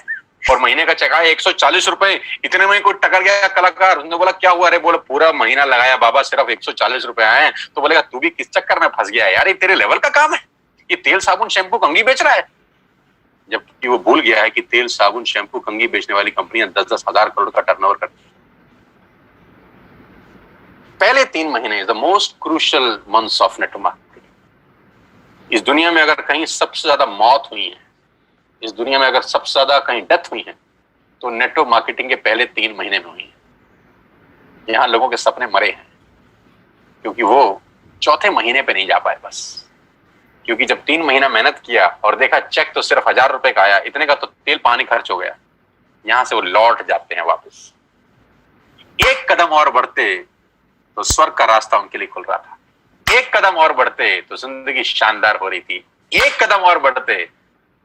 और महीने का चेक आया 140 रुपए। इतने में कोई टकर गया कलाकार, उसने बोला क्या हुआ? अरे बोला पूरा महीना लगाया बाबा, सिर्फ 140 रुपए आए हैं। तो बोलेगा तू भी किस चक्कर में फंस गया यार, ये तेरे लेवल का काम है, ये तेल साबुन शैम्पू कंघी बेच रहा है। जबकि वो भूल गया है कि तेल साबुन शैम्पू कंघी बेचने वाली कंपनियां 10-10 हजार करोड़ का टर्नओवर करती हैं। पहले 3 महीने the most crucial months of network marketing. इस दुनिया में अगर कहीं सबसे ज्यादा मौत हुई है, इस दुनिया में अगर सबसे ज्यादा कहीं डेथ हुई है, तो नेटवर्क मार्केटिंग के पहले 3 महीने में हुई है। यहां लोगों के सपने मरे हैं क्योंकि वो चौथे महीने पे नहीं जा पाए बस। क्योंकि जब 3 महीना मेहनत किया और देखा चेक तो सिर्फ 1000 रुपए का आया, इतने का तो तेल पानी खर्च हो गया, यहां से वो लौट जाते हैं वापस। एक कदम और बढ़ते तो स्वर्ग का रास्ता उनके लिए खुल रहा था। एक कदम और बढ़ते तो जिंदगी शानदार हो रही थी। एक कदम और बढ़ते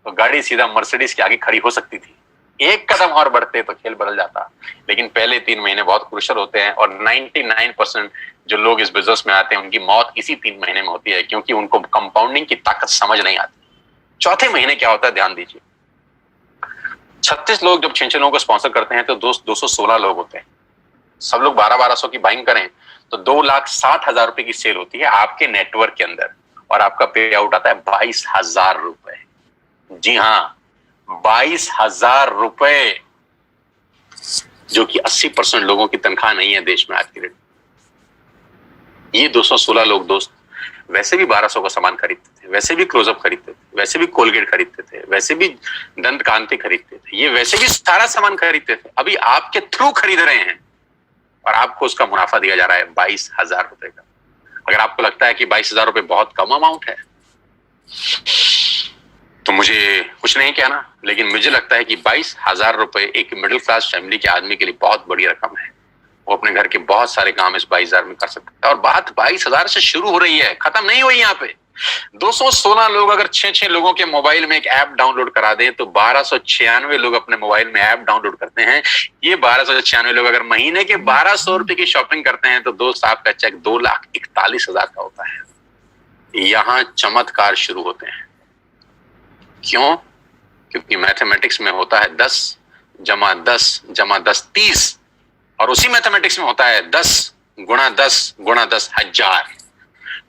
तो गाड़ी सीधा मर्सिडीज के आगे खड़ी हो सकती थी। एक कदम और बढ़ते तो खेल बदल जाता। लेकिन पहले 3 महीने बहुत क्रूशियल होते हैं और 99% जो लोग इस बिजनेस में आते हैं उनकी मौत इसी 3 महीने में होती है, क्योंकि उनको कंपाउंडिंग की ताकत समझ नहीं आती। चौथे महीने क्या होता है ध्यान दीजिए। 36 लोग जब 6 लोगों को स्पॉन्सर करते हैं तो 216 लोग होते हैं। सब लोग 1200 की बाइंग करें तो 2,60,000 रुपए की सेल होती है आपके नेटवर्क के अंदर, और आपका पे आउट आता है 22,000 रुपए। जी हाँ, 22,000 रुपए, जो कि 80% लोगों की तनख्वाह नहीं है देश में आज की डेट। ये 216 लोग दोस्त वैसे भी 1200 का सामान खरीदते थे, वैसे भी क्लोजअप खरीदते थे, वैसे भी कोलगेट खरीदते थे, वैसे भी दंत कांति खरीदते थे, ये वैसे भी सारा सामान खरीदते थे। अभी आपके थ्रू खरीद रहे हैं और आपको उसका मुनाफा दिया जा रहा है 22,000 रुपए का। अगर आपको लगता है कि 22,000 रुपए बहुत कम अमाउंट है तो मुझे कुछ नहीं कहना, लेकिन मुझे लगता है कि 22,000 रुपए एक मिडिल क्लास फैमिली के आदमी के लिए बहुत बड़ी रकम है। वो अपने घर के बहुत सारे काम इस 22,000 में कर सकता है। और बात 22,000 से शुरू हो रही है, खत्म नहीं हुई। यहाँ पे 216 लोग अगर 6 लोगों के मोबाइल में एक ऐप डाउनलोड करा दें तो 1296 लोग अपने मोबाइल में ऐप डाउनलोड करते हैं। ये 1296 लोग अगर महीने के 1200 रुपए की शॉपिंग करते हैं तो दोस्त आपका चेक 2,41,000 का होता है। यहां चमत्कार शुरू होते हैं। क्यों? क्योंकि मैथमेटिक्स में होता है 10 जमा 10 जमा 10 30, और उसी मैथमेटिक्स में होता है 10 गुणा 10 गुणा 10 हजार।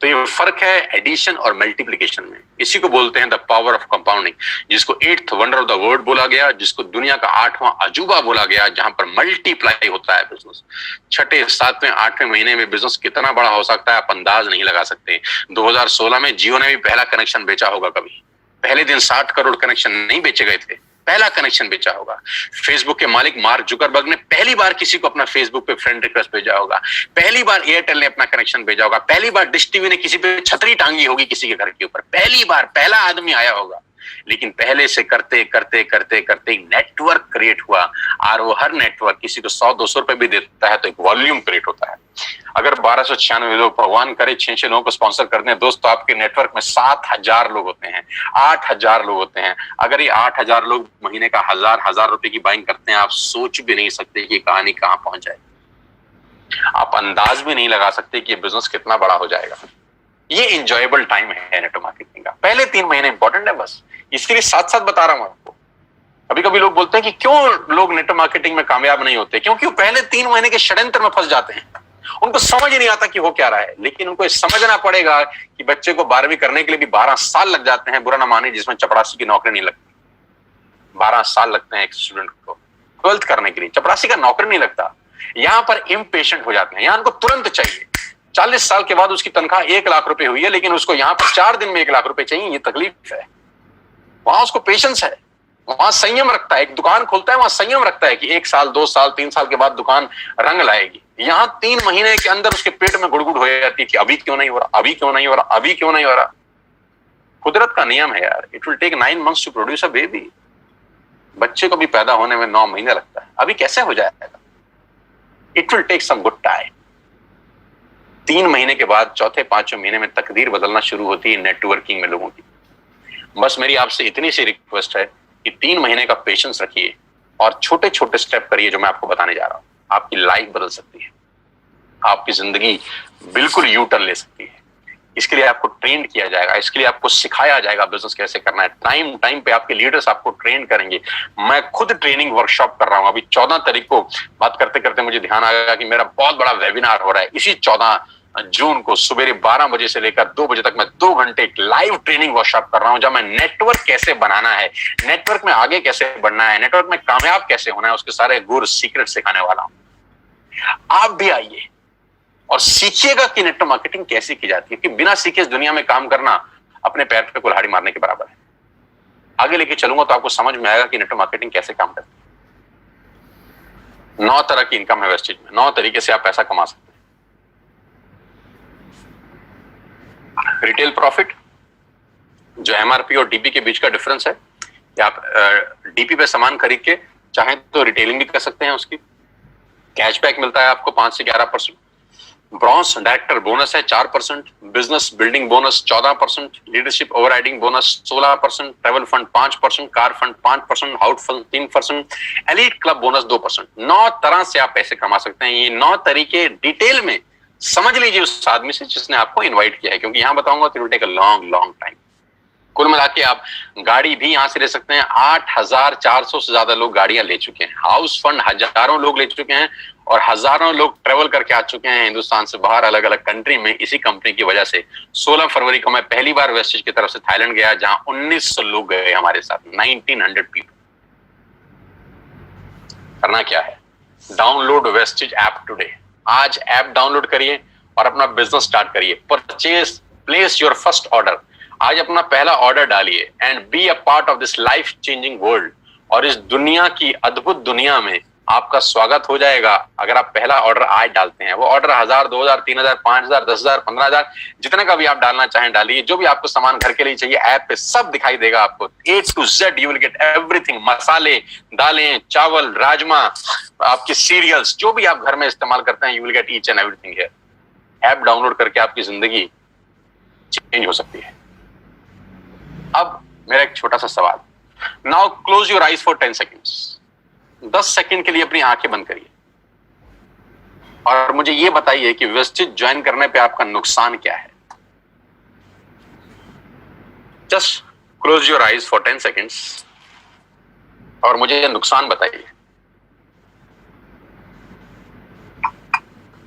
तो ये फर्क है एडिशन और मल्टीप्लिकेशन में। इसी को बोलते हैं द पावर ऑफ कंपाउंडिंग, जिसको 8th wonder of the world बोला गया, जिसको दुनिया का 8वां अजूबा बोला गया, जहां पर मल्टीप्लाई होता है बिजनेस। 6, 7, 8वें महीने में बिजनेस कितना बड़ा हो सकता है आप अंदाज नहीं लगा सकते। 2016 में जियो ने भी पहला कनेक्शन बेचा होगा। कभी पहले दिन 60 करोड़ कनेक्शन नहीं बेचे गए थे, पहला कनेक्शन बेचा होगा। फेसबुक के मालिक मार्क जुकरबर्ग ने पहली बार किसी को अपना फेसबुक पे फ्रेंड रिक्वेस्ट भेजा होगा। पहली बार एयरटेल ने अपना कनेक्शन भेजा होगा। पहली बार डिश टीवी ने किसी पे छतरी टांगी होगी किसी के घर के ऊपर। पहली बार पहला आदमी आया होगा। लेकिन पहले से करते करते करते करते नेटवर्क क्रिएट हुआ, और वो हर नेटवर्क किसी को 100-200 रुपए भी देता है तो एक वॉल्यूम क्रिएट होता है। अगर 1296 लोग भगवान करे 6 लोगों को स्पॉन्सर करते हैं दोस्तों, आपके नेटवर्क में 7,000 लोग होते हैं, 8,000 लोग होते हैं। अगर ये 8,000 लोग महीने का 1,000 रुपए की बाइंग करते हैं, आप सोच भी नहीं सकते कि कहानी कहां पहुंच जाएगी। आप अंदाज भी नहीं लगा सकते कि ये बिजनेस कितना बड़ा हो जाएगा। ये इंजॉयबल टाइम है नेटवर्क मार्केटिंग का। पहले 3 महीने इंपॉर्टेंट है, बस इसके लिए साथ साथ बता रहा हूं आपको। कभी कभी लोग बोलते हैं कि क्यों लोग नेटवर्क मार्केटिंग में कामयाब नहीं होते, क्योंकि वो पहले 3 महीने के षड्यंत्र में फंस जाते हैं। उनको समझ ही नहीं आता कि हो क्या रहा है। लेकिन उनको समझना पड़ेगा कि बच्चे को 12वीं करने के लिए भी 12 साल लग जाते हैं, बुरा ना माने, जिसमें चपरासी की नौकरी नहीं लगती। 12 साल लगते हैं एक स्टूडेंट को 12th करने के लिए, चपरासी का नौकरी नहीं लगता। यहां पर इम्पेशेंट हो जाते हैं, यहां उनको तुरंत चाहिए। 40 साल के बाद उसकी तनख्वाह 1 लाख रुपए हुई है, लेकिन उसको यहां पर 4 दिन में 1 लाख रुपए चाहिए। ये तकलीफ है। वहां उसको पेशेंस है, वहां संयम रखता है। एक दुकान खोलता है, वहां संयम रखता है कि 1 साल 2 साल 3 साल के बाद दुकान रंग लाएगी। यहां 3 महीने के अंदर उसके पेट में गुड़गुड़ हो जाती थी, अभी क्यों नहीं हो रहा, अभी क्यों नहीं हो रहा, अभी क्यों नहीं हो रहा। कुदरत का नियम है यार, it will take 9 months to produce a baby. बच्चे को भी पैदा होने में 9 महीने लगता है, अभी कैसे हो जाएगा। It will take some good time. 3 महीने के बाद चौथे 5वें महीने में तकदीर बदलना शुरू होती है नेटवर्किंग में लोगों की। बस मेरी आपसे इतनी सी रिक्वेस्ट है कि 3 महीने का पेशेंस रखिए और छोटे छोटे स्टेप करिए जो मैं आपको बताने जा रहा हूं। आपकी लाइफ बदल सकती है, आपकी जिंदगी बिल्कुल यू टर्न ले सकती है। इसके लिए आपको ट्रेन किया जाएगा, इसके लिए आपको सिखाया जाएगा बिजनेस कैसे करना है। टाइम टाइम पे आपके लीडर्स आपको ट्रेन करेंगे। मैं खुद ट्रेनिंग वर्कशॉप कर रहा हूं। अभी 14 तारीख को बात करते करते मुझे ध्यान आ गया कि मेरा बहुत बड़ा वेबिनार हो रहा है। इसी 14 जून को सुबह 12 बजे से लेकर 2 बजे तक मैं 2 घंटे एक लाइव ट्रेनिंग वर्कशॉप कर रहा हूं, जब मैं नेटवर्क कैसे बनाना है, नेटवर्क में आगे कैसे बढ़ना है, नेटवर्क में कामयाब कैसे होना है, उसके सारे गुर सीक्रेट सिखाने वाला हूं। आप भी आइए और सीखिएगा कि नेटवर्क मार्केटिंग कैसे की जाती है, कि बिना सीखे इस दुनिया में काम करना अपने पैर पे कुल्हाड़ी मारने के बराबर है। आगे लेके चलूंगा तो आपको समझ में आएगा कि नेटवर्क मार्केटिंग कैसे काम करती है। 9 तरह की इनकम है वेस्टेज में, 9 तरीके से आप पैसा कमा सकते हैं। रिटेल प्रॉफिट, जो एमआरपी और डीपी के बीच का डिफरेंस है, या आप डीपी पे सामान खरीद के चाहें तो रिटेलिंग भी कर सकते हैं। उसकी कैशबैक मिलता है आपको 5 से 11%। ब्रॉन्ज डायरेक्टर बोनस है 4%, business building bonus 14%, leadership overriding bonus 16%, travel fund 5%, car fund 5%, house fund 3%, elite club bonus 2%। 9 तरह से आप पैसे कमा सकते हैं। ये 9 तरीके डिटेल में समझ लीजिए उस आदमी से जिसने आपको इनवाइट किया है, क्योंकि यहां बताऊंगा तो it will take a long time. कुल मिला के आप गाड़ी भी यहां से ले सकते हैं। 8,400 से ज्यादा लोग गाड़ियां ले चुके हैं। हाउस फंड हजारों लोग ले चुके हैं और हजारों लोग ट्रेवल करके आ चुके हैं हिंदुस्तान से बाहर, अलग अलग कंट्री में, इसी कंपनी की वजह से। 16 फरवरी को मैं पहली बार वेस्टेज की तरफ से थाईलैंड गया, जहां 1900 लोग गए हमारे साथ, 1900 पीपल। करना क्या है, डाउनलोड वेस्टेज ऐप टुडे। आज ऐप डाउनलोड करिए और अपना बिजनेस स्टार्ट करिए। Purchase, place your first order. आज अपना पहला ऑर्डर डालिए and be a part of this life changing world. और इस दुनिया की अद्भुत दुनिया में आपका स्वागत हो जाएगा अगर आप पहला ऑर्डर आज डालते हैं। वो ऑर्डर 1000, 2000, 3000, 5000, 10,000, 15,000, जितने का भी आप डालना चाहें डालिए। जो भी आपको सामान घर के लिए चाहिए ऐप पे सब दिखाई देगा आपको। A to Z you will get everything. मसाले, दालें, चावल, राजमा, आपके सीरियल्स, जो भी आप घर में इस्तेमाल करते हैं, you will get each and everything here. App download करके आपकी जिंदगी चेंज हो सकती है। अब मेरा एक छोटा सा सवाल, now close your eyes for 10 seconds. 10 second के लिए अपनी आंखें बंद करिए और मुझे यह बताइए कि वेस्टेज ज्वाइन करने पे आपका नुकसान क्या है। Just close your eyes for 10 seconds और मुझे यह नुकसान बताइए।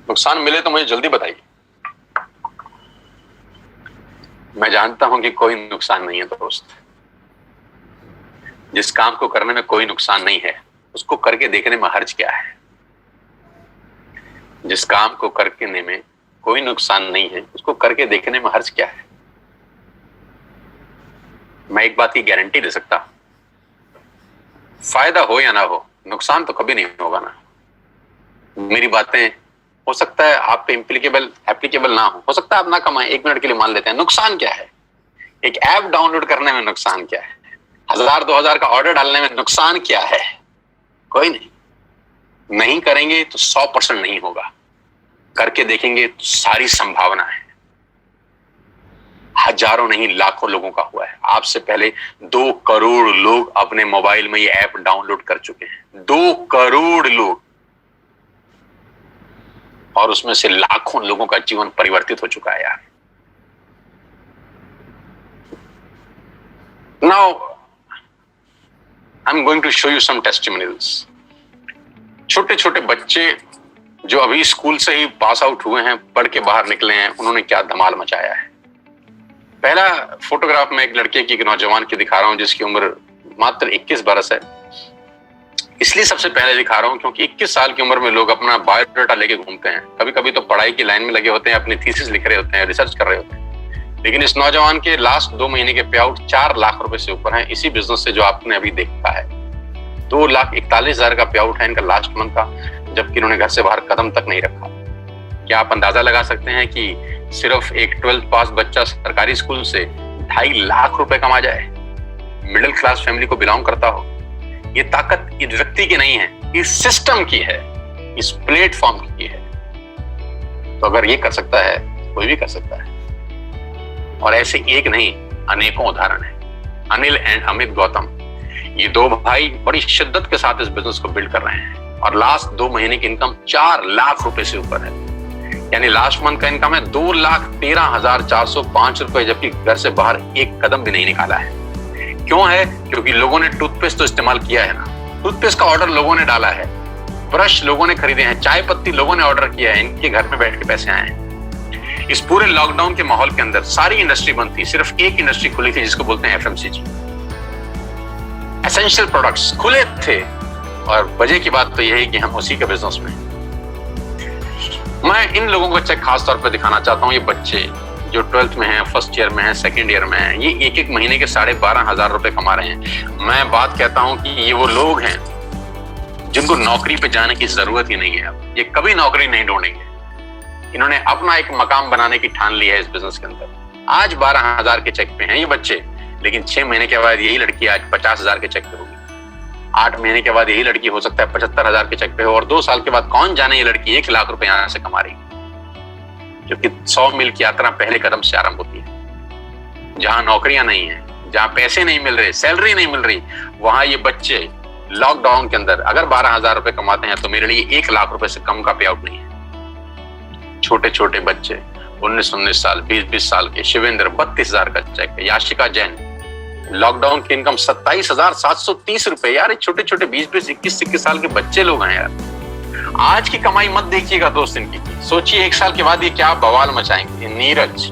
नुकसान मिले तो मुझे जल्दी बताइए। मैं जानता हूं कि कोई नुकसान नहीं है दोस्त। जिस काम को करने में कोई नुकसान नहीं है उसको करके देखने में हर्ज क्या है। जिस काम को करने में कोई नुकसान नहीं है उसको करके देखने में हर्ज क्या है। मैं एक बात की गारंटी दे सकता, फायदा हो या ना हो, नुकसान तो कभी नहीं होगा ना। मेरी बातें हो सकता है आप पे एप्लीकेबल ना हो सकता है आप ना कमाएं, 1 मिनट के लिए मान लेते हैं। नुकसान क्या है? एक ऐप डाउनलोड करने में नुकसान क्या है? 1000-2000 का ऑर्डर डालने में नुकसान क्या है? कोई नहीं करेंगे तो 100% नहीं होगा, करके देखेंगे तो सारी संभावना है। हजारों नहीं लाखों लोगों का हुआ है। आपसे पहले 2 करोड़ लोग अपने मोबाइल में ये ऐप डाउनलोड कर चुके हैं। 2 करोड़ लोग, और उसमें से लाखों लोगों का जीवन परिवर्तित हो चुका है यार। Now I am going to show you some testimonials. छोटे छोटे बच्चे जो अभी स्कूल से ही पास आउट हुए हैं, पढ़ के बाहर निकले हैं, उन्होंने क्या धमाल मचाया है। पहला फोटोग्राफ में एक लड़के की, एक नौजवान की दिखा रहा हूं जिसकी उम्र मात्र 21 बरस है। इसलिए सबसे पहले दिखा रहा हूं क्योंकि 21 साल की उम्र में लोग अपना बायोडाटा लेके घूमते हैं। कभी कभी तो पढ़ाई की लाइन में लगे होते हैं, अपनी थीसिस लिख रहे होते हैं, रिसर्च कर रहे होते हैं। लेकिन इस नौजवान के लास्ट 2 महीने के पे आउट 4 लाख रुपए से ऊपर है, इसी बिजनेस से जो आपने अभी देखा है। 2,41,000 का पे आउट है इनका लास्ट मंथ का। जबकि इन्होंने घर से बाहर कदम तक नहीं रखा। क्या आप अंदाजा लगा सकते हैं कि सिर्फ एक 12th पास बच्चा सरकारी स्कूल से 2.5 लाख रुपए कमा जाए, मिडिल क्लास फैमिली को बिलोंग करता हो? ये ताकत इस व्यक्ति की नहीं है, इस सिस्टम की है, इस प्लेटफॉर्म की है। तो अगर ये कर सकता है, कोई भी कर सकता है। और ऐसे एक नहीं, अनेकों उदाहरण है। अनिल एंड अमित गौतम, ये दो भाई बड़ी शिद्दत के साथ इस बिजनेस को बिल्ड कर रहे हैं और लास्ट 2 महीने की इनकम 4 लाख रुपए से ऊपर है। यानी लास्ट मंथ का इनकम है 2,13,405 रुपए, जबकि घर से बाहर एक कदम भी नहीं निकाला है। क्यों है? क्योंकि लोगों ने टूथपेस्ट तो इस्तेमाल किया है ना, टूथपेस्ट का ऑर्डर लोगों ने डाला है, ब्रश लोगों ने खरीदे हैं, चाय पत्ती लोगों ने ऑर्डर किया है, इनके घर में बैठ के पैसे आए हैं। इस पूरे लॉकडाउन के माहौल के अंदर सारी इंडस्ट्री बंद थी, सिर्फ एक इंडस्ट्री खुली थी जिसको बोलते हैं एफएमसीजी। एसेंशियल प्रोडक्ट्स खुले थे और वजह की बात तो यह है कि हम उसी के बिजनेस में। मैं इन लोगों को चेक खास तौर पर दिखाना चाहता हूं। ये बच्चे जो 12th में हैं, फर्स्ट ईयर में हैं, सेकंड ईयर में हैं, ये एक महीने के 12,500 रुपए कमा रहे हैं। मैं बात कहता हूं कि ये वो लोग हैं जिनको नौकरी पे जाने की जरूरत ही नहीं है। अब ये कभी नौकरी नहीं ढूंढेंगे। इन्होंने अपना एक मकाम बनाने की ठान ली है इस बिजनेस के अंदर। आज 12,000 के चेक पे हैं ये बच्चे, लेकिन 6 महीने के बाद यही लड़की आज 50,000 के चेक पे होगी। 8 महीने के बाद यही लड़की हो सकता है 75,000 के चेक पे हो, और 2 साल के बाद कौन जाने ये लड़की 1 लाख रुपए यहां से कमा रही है। क्योंकि 100 मील की यात्रा पहले कदम से आरंभ होती है। जहां नौकरियां नहीं है, जहां पैसे नहीं मिल रहे, सैलरी नहीं मिल रही, वहां ये बच्चे लॉकडाउन के अंदर अगर 12,000 रुपए कमाते हैं तो मेरे लिए 1 लाख रुपए से कम का पे आउट नहीं है। छोटे छोटे बच्चे 19-19 साल, 20-20 साल के, शिवेंद्र 32,000 का चेक है, याशिका जैन लॉकडाउन की इनकम 27,730 रुपए। यार छोटे छोटे 20-20, 21-21 साल के बच्चे लोग हैं यार। आज की कमाई मत देखिएगा दोस्त इनकी, सोचिए 1 साल के बाद ये क्या बवाल मचाएंगे। नीरज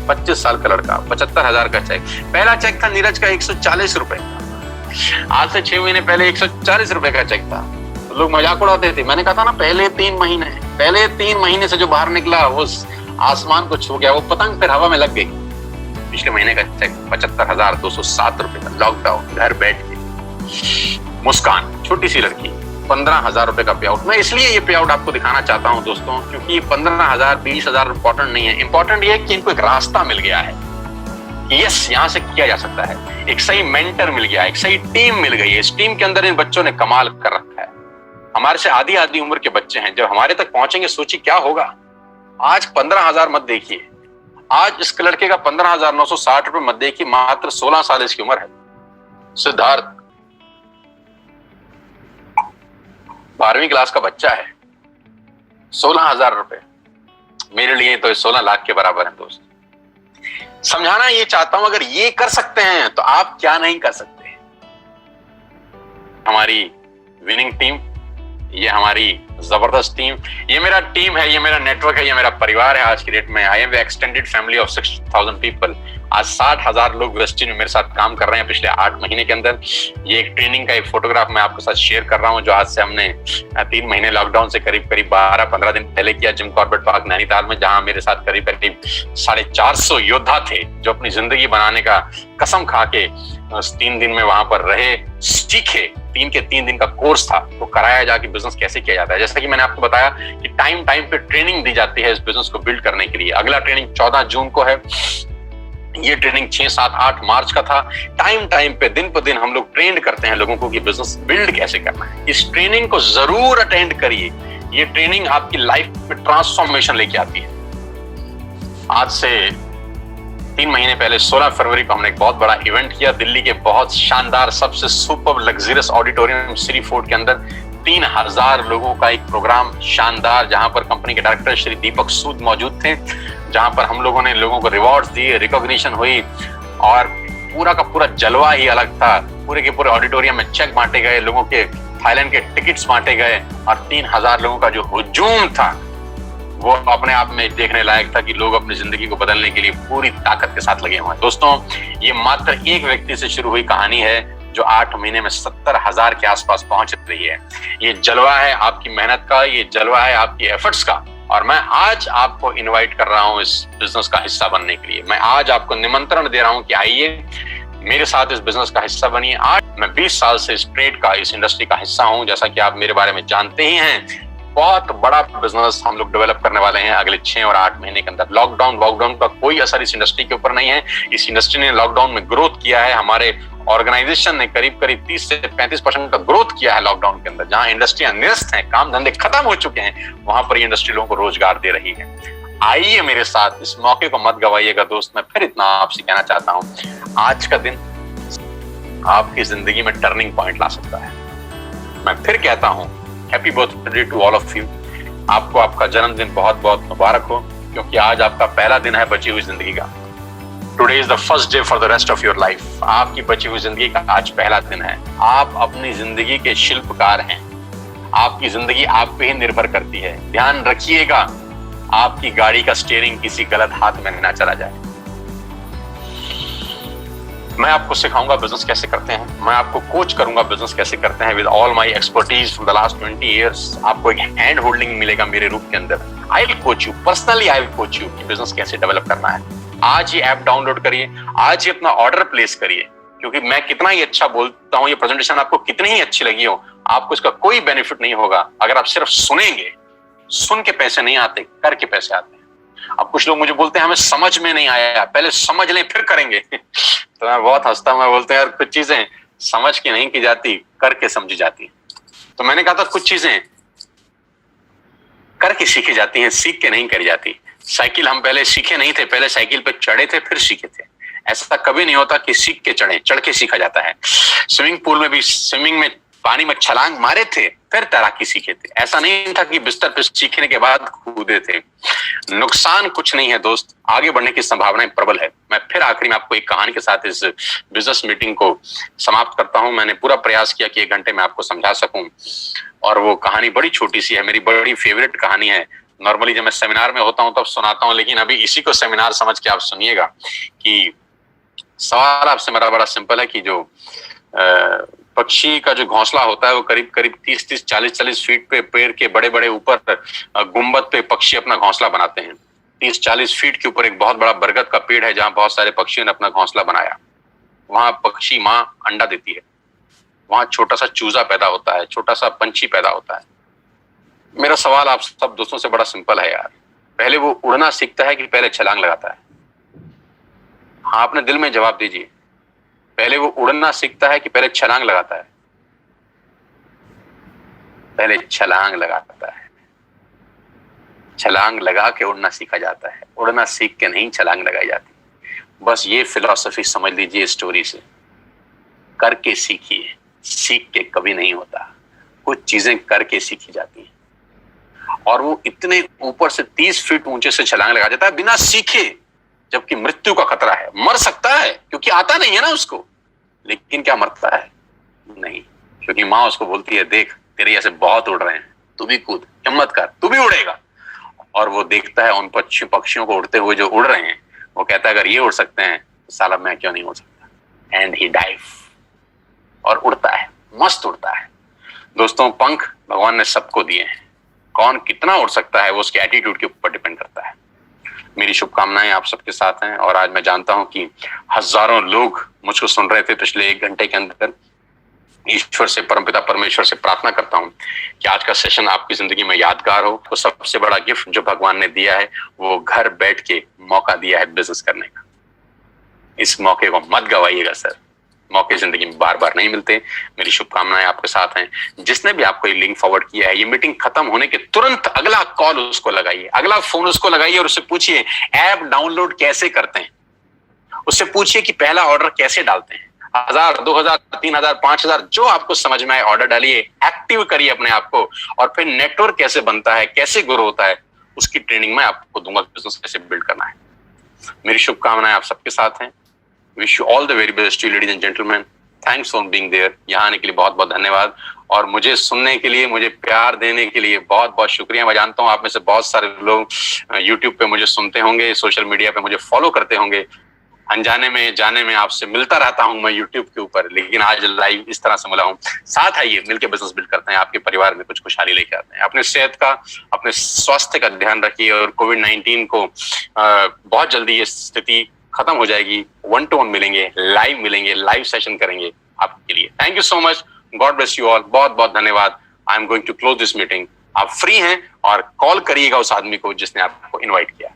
25 साल का लड़का, 75,000 का चेक। पहला चेक था नीरज का 140 रुपए का। आज से 6 महीने पहले 140 रुपए का चेक था। तो लोग मजाक उड़ाते थे। मैंने कहा था ना, पहले 3 महीने से जो बाहर निकला वो आसमान को छू गया, वो पतंग फिर हवा में लग गई। पिछले महीने का चेक 75,207 रुपए का, लॉकडाउन, घर बैठ के। मुस्कान छोटी सी लड़की 15,000 रुपए का पे आउट। मैं इसलिए ये पे आउट आपको दिखाना चाहता हूं दोस्तों, क्योंकि 15,000 20,000 इंपॉर्टेंट नहीं है। इंपॉर्टेंट ये है कि इनको एक रास्ता मिल गया है, यस यहां से किया जा सकता है। एक सही मेंटर मिल गया, एक सही टीम मिल गई है। इस टीम के अंदर इन बच्चों ने कमाल कर रखा है। हमारे से आधी उम्र के बच्चे हैं, जब हमारे तक पहुंचेंगे सोचिए क्या होगा। आज 15,000 मत देखिए, आज इस लड़के का 15,960 रुपए मत देखिए, मात्र 16 साल इसकी उम्र है। सिद्धार्थ 12वीं क्लास का बच्चा है, 16,000 रुपए मेरे लिए तो 16 लाख के बराबर है दोस्त। समझाना ये चाहता हूं, अगर ये कर सकते हैं तो आप क्या नहीं कर सकते। हमारी विनिंग टीम, ये हमारी जबरदस्त टीम, ये मेरा टीम है, ये मेरा नेटवर्क है, ये मेरा परिवार है। आज की डेट में I am extended family of 6,000 people. आज 60,000 लोग वेस्टिन में मेरे साथ काम कर रहे हैं पिछले 8 महीने के अंदर। ये एक ट्रेनिंग का एक फोटोग्राफ मैं आपके साथ शेयर कर रहा हूं, जो आज से हमने 3 महीने लॉकडाउन से करीब 12-15 दिन पहले किया, जिम कॉर्बेट पार्क नैनीताल में, जहां मेरे साथ करीब 450 योद्धा थे जो अपनी जिंदगी बनाने का कसम खा के 3 दिन में वहां पर रहे, सीखे। 3 के 3 दिन का कोर्स था, वो कराया जाके बिजनेस कैसे किया जाता है। जैसा कि मैंने आपको बताया कि टाइम पे ट्रेनिंग दी जाती है इस बिजनेस को बिल्ड करने के लिए। अगला ट्रेनिंग 14 जून को है, ये ट्रेनिंग 6, 7, 8 मार्च का था। टाइम पे दिन पर दिन हम लोग ट्रेंड करते हैं लोगों को कि बिजनेस बिल्ड कैसे करना है। इस ट्रेनिंग को जरूर अटेंड करिए, ये ट्रेनिंग आपकी लाइफ में ट्रांसफॉर्मेशन लेके आती है। आज से 3 महीने पहले 16 फरवरी को हमने एक बहुत बड़ा इवेंट किया दिल्ली के बहुत शानदार, सबसे super luxurious auditorium Shri fort के अंदर। 3,000 लोगों का एक प्रोग्राम शानदार, जहां पर कंपनी के डायरेक्टर श्री दीपक सूद मौजूद थे, जहां पर हम लोगों ने लोगों को रिवॉर्ड्स दिए, रिकॉग्निशन हुई और पूरा का पूरा जलवा ही अलग था। पूरे के पूरे ऑडिटोरियम में चेक बांटे गए, लोगों के थाईलैंड के टिकट्स बांटे गए और 3,000 लोगों का जो हुजूम था वो अपने आप में देखने लायक था कि लोग अपनी जिंदगी को बदलने के लिए पूरी ताकत के साथ लगे हुए हैं। दोस्तों, ये मात्र एक व्यक्ति से शुरू हुई कहानी है जो 8 महीने में 70,000 के आसपास पहुंच रही है। ये जलवा है आपकी मेहनत का, ये जलवा है आपकी एफर्ट्स का, और मैं आज आपको इनवाइट कर रहा हूं इस बिजनेस का हिस्सा बनने के लिए। मैं आज आपको निमंत्रण दे रहा हूं कि आइए मेरे साथ इस बिजनेस का हिस्सा बनिए। आज मैं 20 साल से इस ट्रेड का, इस इंडस्ट्री का हिस्सा हूं। जैसा कि आप मेरे बारे में जानते ही हैं बहुत बड़ा बिजनेस हम लोग डेवलप करने वाले हैं अगले 6 और 8 महीने के अंदर। लॉकडाउन का कोई असर इस इंडस्ट्री के ऊपर नहीं है। इस इंडस्ट्री ने लॉकडाउन में ग्रोथ किया है। हमारे ऑर्गेनाइजेशन ने करीब 30 से 35% का ग्रोथ किया है लॉकडाउन के अंदर। जहां इंडस्ट्रियां निरस्त हैं, काम धंधे खत्म हो चुके हैं, वहां पर ये इंडस्ट्री लोगों को रोजगार दे रही है। आइए मेरे साथ, इस मौके को मत गवाइएगा दोस्त। मैं फिर इतना आपसे कहना चाहता हूं, आज का दिन आपकी जिंदगी में टर्निंग पॉइंट ला सकता है। मैं फिर कहता हूं, happy birthday to all of you. आपको आपका जन्मदिन बहुत बहुत मुबारक हो, क्योंकि आज आपका पहला दिन है बची हुई जिंदगी का। Today is the first day for the rest of your life. आपकी बची हुई जिंदगी का आज पहला दिन है। आप अपनी जिंदगी के शिल्पकार हैं। आपकी जिंदगी आप पे ही निर्भर करती है। ध्यान रखिएगा, आपकी गाड़ी का स्टीयरिंग किसी गलत हाथ में न चला जाए। मैं आपको सिखाऊंगा बिजनेस कैसे करते हैं। मैं आपको कोच करूंगा बिजनेस कैसे करते हैं with all my expertise from the last 20 years. आपको एक हैंड होल्डिंग मिलेगा मेरे रूप के अंदर। I will coach you personally, I will coach you कि बिजनेस कैसे डेवलप करना है। आज ये ऐप डाउनलोड करिए, आज ही अपना ऑर्डर प्लेस करिए, क्योंकि मैं कितना ही अच्छा बोलता हूं, ये प्रेजेंटेशन आपको कितनी ही अच्छी लगी हो, आपको इसका कोई बेनिफिट नहीं होगा अगर आप सिर्फ सुनेंगे। सुन के पैसे नहीं आते, करके पैसे आते हैं। अब कुछ लोग मुझे बोलते हैं हमें समझ में नहीं आया, पहले समझ लें फिर करेंगे। तो मैं बहुत हंसता हूं, मैं बोलते हैं यार कुछ चीजें समझ के नहीं की जाती, करके समझी जाती। तो मैंने कहा था कुछ चीजें करके सीखी जाती हैं, सीख के नहीं करी जाती। साइकिल हम पहले सीखे नहीं थे, पहले साइकिल पे चढ़े थे फिर सीखे थे। ऐसा कभी नहीं होता कि सीख के चढ़े, चढ़ के सीखा जाता है। स्विमिंग पूल में भी स्विमिंग में पानी में छलांग मारे थे फिर तैराकी सीखे थे। ऐसा नहीं था कि बिस्तर पे सीखने के बाद कूदे थे। नुकसान कुछ नहीं है दोस्त, आगे बढ़ने की संभावनाएं प्रबल है। मैं फिर आखिरी में आपको एक कहानी के साथ इस बिजनेस मीटिंग को समाप्त करता हूं। मैंने पूरा प्रयास किया कि 1 घंटे में आपको समझा सकूं, और वो कहानी बड़ी छोटी सी है, मेरी बड़ी फेवरेट कहानी है। नॉर्मली जब मैं सेमिनार में होता हूं तब सुनाता हूं, लेकिन अभी इसी को सेमिनार समझ के आप सुनिएगा। कि सवाल आपसे मेरा बड़ा सिंपल है कि जो पक्षी का जो घोंसला होता है वो करीब करीब 30-30, 40-40 फीट पे पेड़ के बड़े बड़े ऊपर गुंबद पे पक्षी अपना घोंसला बनाते हैं। 30-40 फीट के ऊपर एक बहुत बड़ा बरगद का पेड़ है जहां बहुत सारे पक्षियों ने अपना घोंसला बनाया। वहां पक्षी माँ अंडा देती है, वहां छोटा सा चूजा पैदा होता है, छोटा सा पंछी पैदा होता है। मेरा सवाल आप सब दोस्तों से बड़ा सिंपल है यार, पहले वो उड़ना सीखता है कि पहले छलांग लगाता है? हाँ, अपने दिल में जवाब दीजिए। पहले वो उड़ना सीखता है कि पहले छलांग लगाता है? पहले छलांग लगाता है। छलांग लगा के उड़ना सीखा जाता है, उड़ना सीख के नहीं छलांग लगाई जाती। बस ये फिलॉसफी समझ लीजिए स्टोरी से। करके सीखिए, सीख के कभी नहीं होता। कुछ चीजें करके सीखी जाती हैं। और वो इतने ऊपर से 30 फीट ऊंचे से छलांग लगा जाता है बिना सीखे, जबकि मृत्यु का खतरा है। मर सकता है क्योंकि आता नहीं है ना उसको, लेकिन क्या मरता है? नहीं, क्योंकि माँ उसको बोलती है देख तेरे ऐसे बहुत उड़ रहे हैं, तू भी कूद, हिम्मत कर, तू भी उड़ेगा। और वो देखता है उन पक्षियों को उड़ते हुए जो उड़ रहे हैं, वो कहता है अगर ये उड़ सकते हैं तो साला मैं क्यों नहीं उड़ सकता। एंड ही डाइव, और उड़ता है, मस्त उड़ता है। दोस्तों, पंख भगवान ने सबको दिए हैं, कौन कितना उड़ सकता है वो उसके एटीट्यूड के ऊपर डिपेंड करता है। मेरी शुभकामनाएं आप सबके साथ हैं। और आज मैं जानता हूं कि हजारों लोग मुझको सुन रहे थे पिछले 1 घंटे के अंदर। ईश्वर से, परमपिता परमेश्वर से प्रार्थना करता हूं कि आज का सेशन आपकी जिंदगी में यादगार हो। तो सबसे बड़ा गिफ्ट जो भगवान ने दिया है वो घर बैठ के मौका दिया है बिजनेस करने का। इस मौके को मत गवाइएगा सर, मौके जिंदगी में बार बार नहीं मिलते। मेरी शुभकामनाएं आपके साथ हैं। जिसने भी आपको ये लिंक फॉरवर्ड किया है, ये मीटिंग खत्म होने के तुरंत अगला कॉल उसको लगाइए, अगला फोन उसको लगाइए और उससे पूछिए ऐप डाउनलोड कैसे करते हैं। उससे पूछिए कि पहला ऑर्डर कैसे डालते हैं। 1000, 2000, 3000, 5000 जो आपको समझ में आए ऑर्डर डालिए, एक्टिव करिए अपने आप को। और फिर नेटवर्क कैसे बनता है, कैसे ग्रो होता है, उसकी ट्रेनिंग में आपको दूंगा, बिजनेस कैसे बिल्ड करना है। मेरी शुभकामनाएं आप सबके साथ हैं। Wish you all the very best ladies and gentleman. Thanks for being there. यहाँ आने के लिए बहुत बहुत धन्यवाद, और मुझे सुनने के लिए, मुझे प्यार देने के लिए बहुत बहुत शुक्रिया। मैं जानता हूँ आप में से बहुत सारे लोग यूट्यूब पे मुझे सुनते होंगे, सोशल मीडिया पे मुझे फॉलो करते होंगे। अनजाने में जाने में आपसे मिलता रहता हूं मैं यूट्यूब के ऊपर, लेकिन आज लाइव इस तरह से मिला हूं। साथ आइए मिलकर बिजनेस बिल्ड करते हैं, आपके परिवार में कुछ खुशहाली लेके आते हैं। अपने सेहत का, अपने स्वास्थ्य का ध्यान रखिए, और कोविड-19 को बहुत जल्दी ये स्थिति खत्म हो जाएगी। 1-to-1 मिलेंगे, लाइव सेशन करेंगे आपके लिए। Thank you so much, God bless you all. बहुत बहुत धन्यवाद। I am going to close this meeting. आप फ्री हैं और कॉल करिएगा उस आदमी को जिसने आपको इनवाइट किया।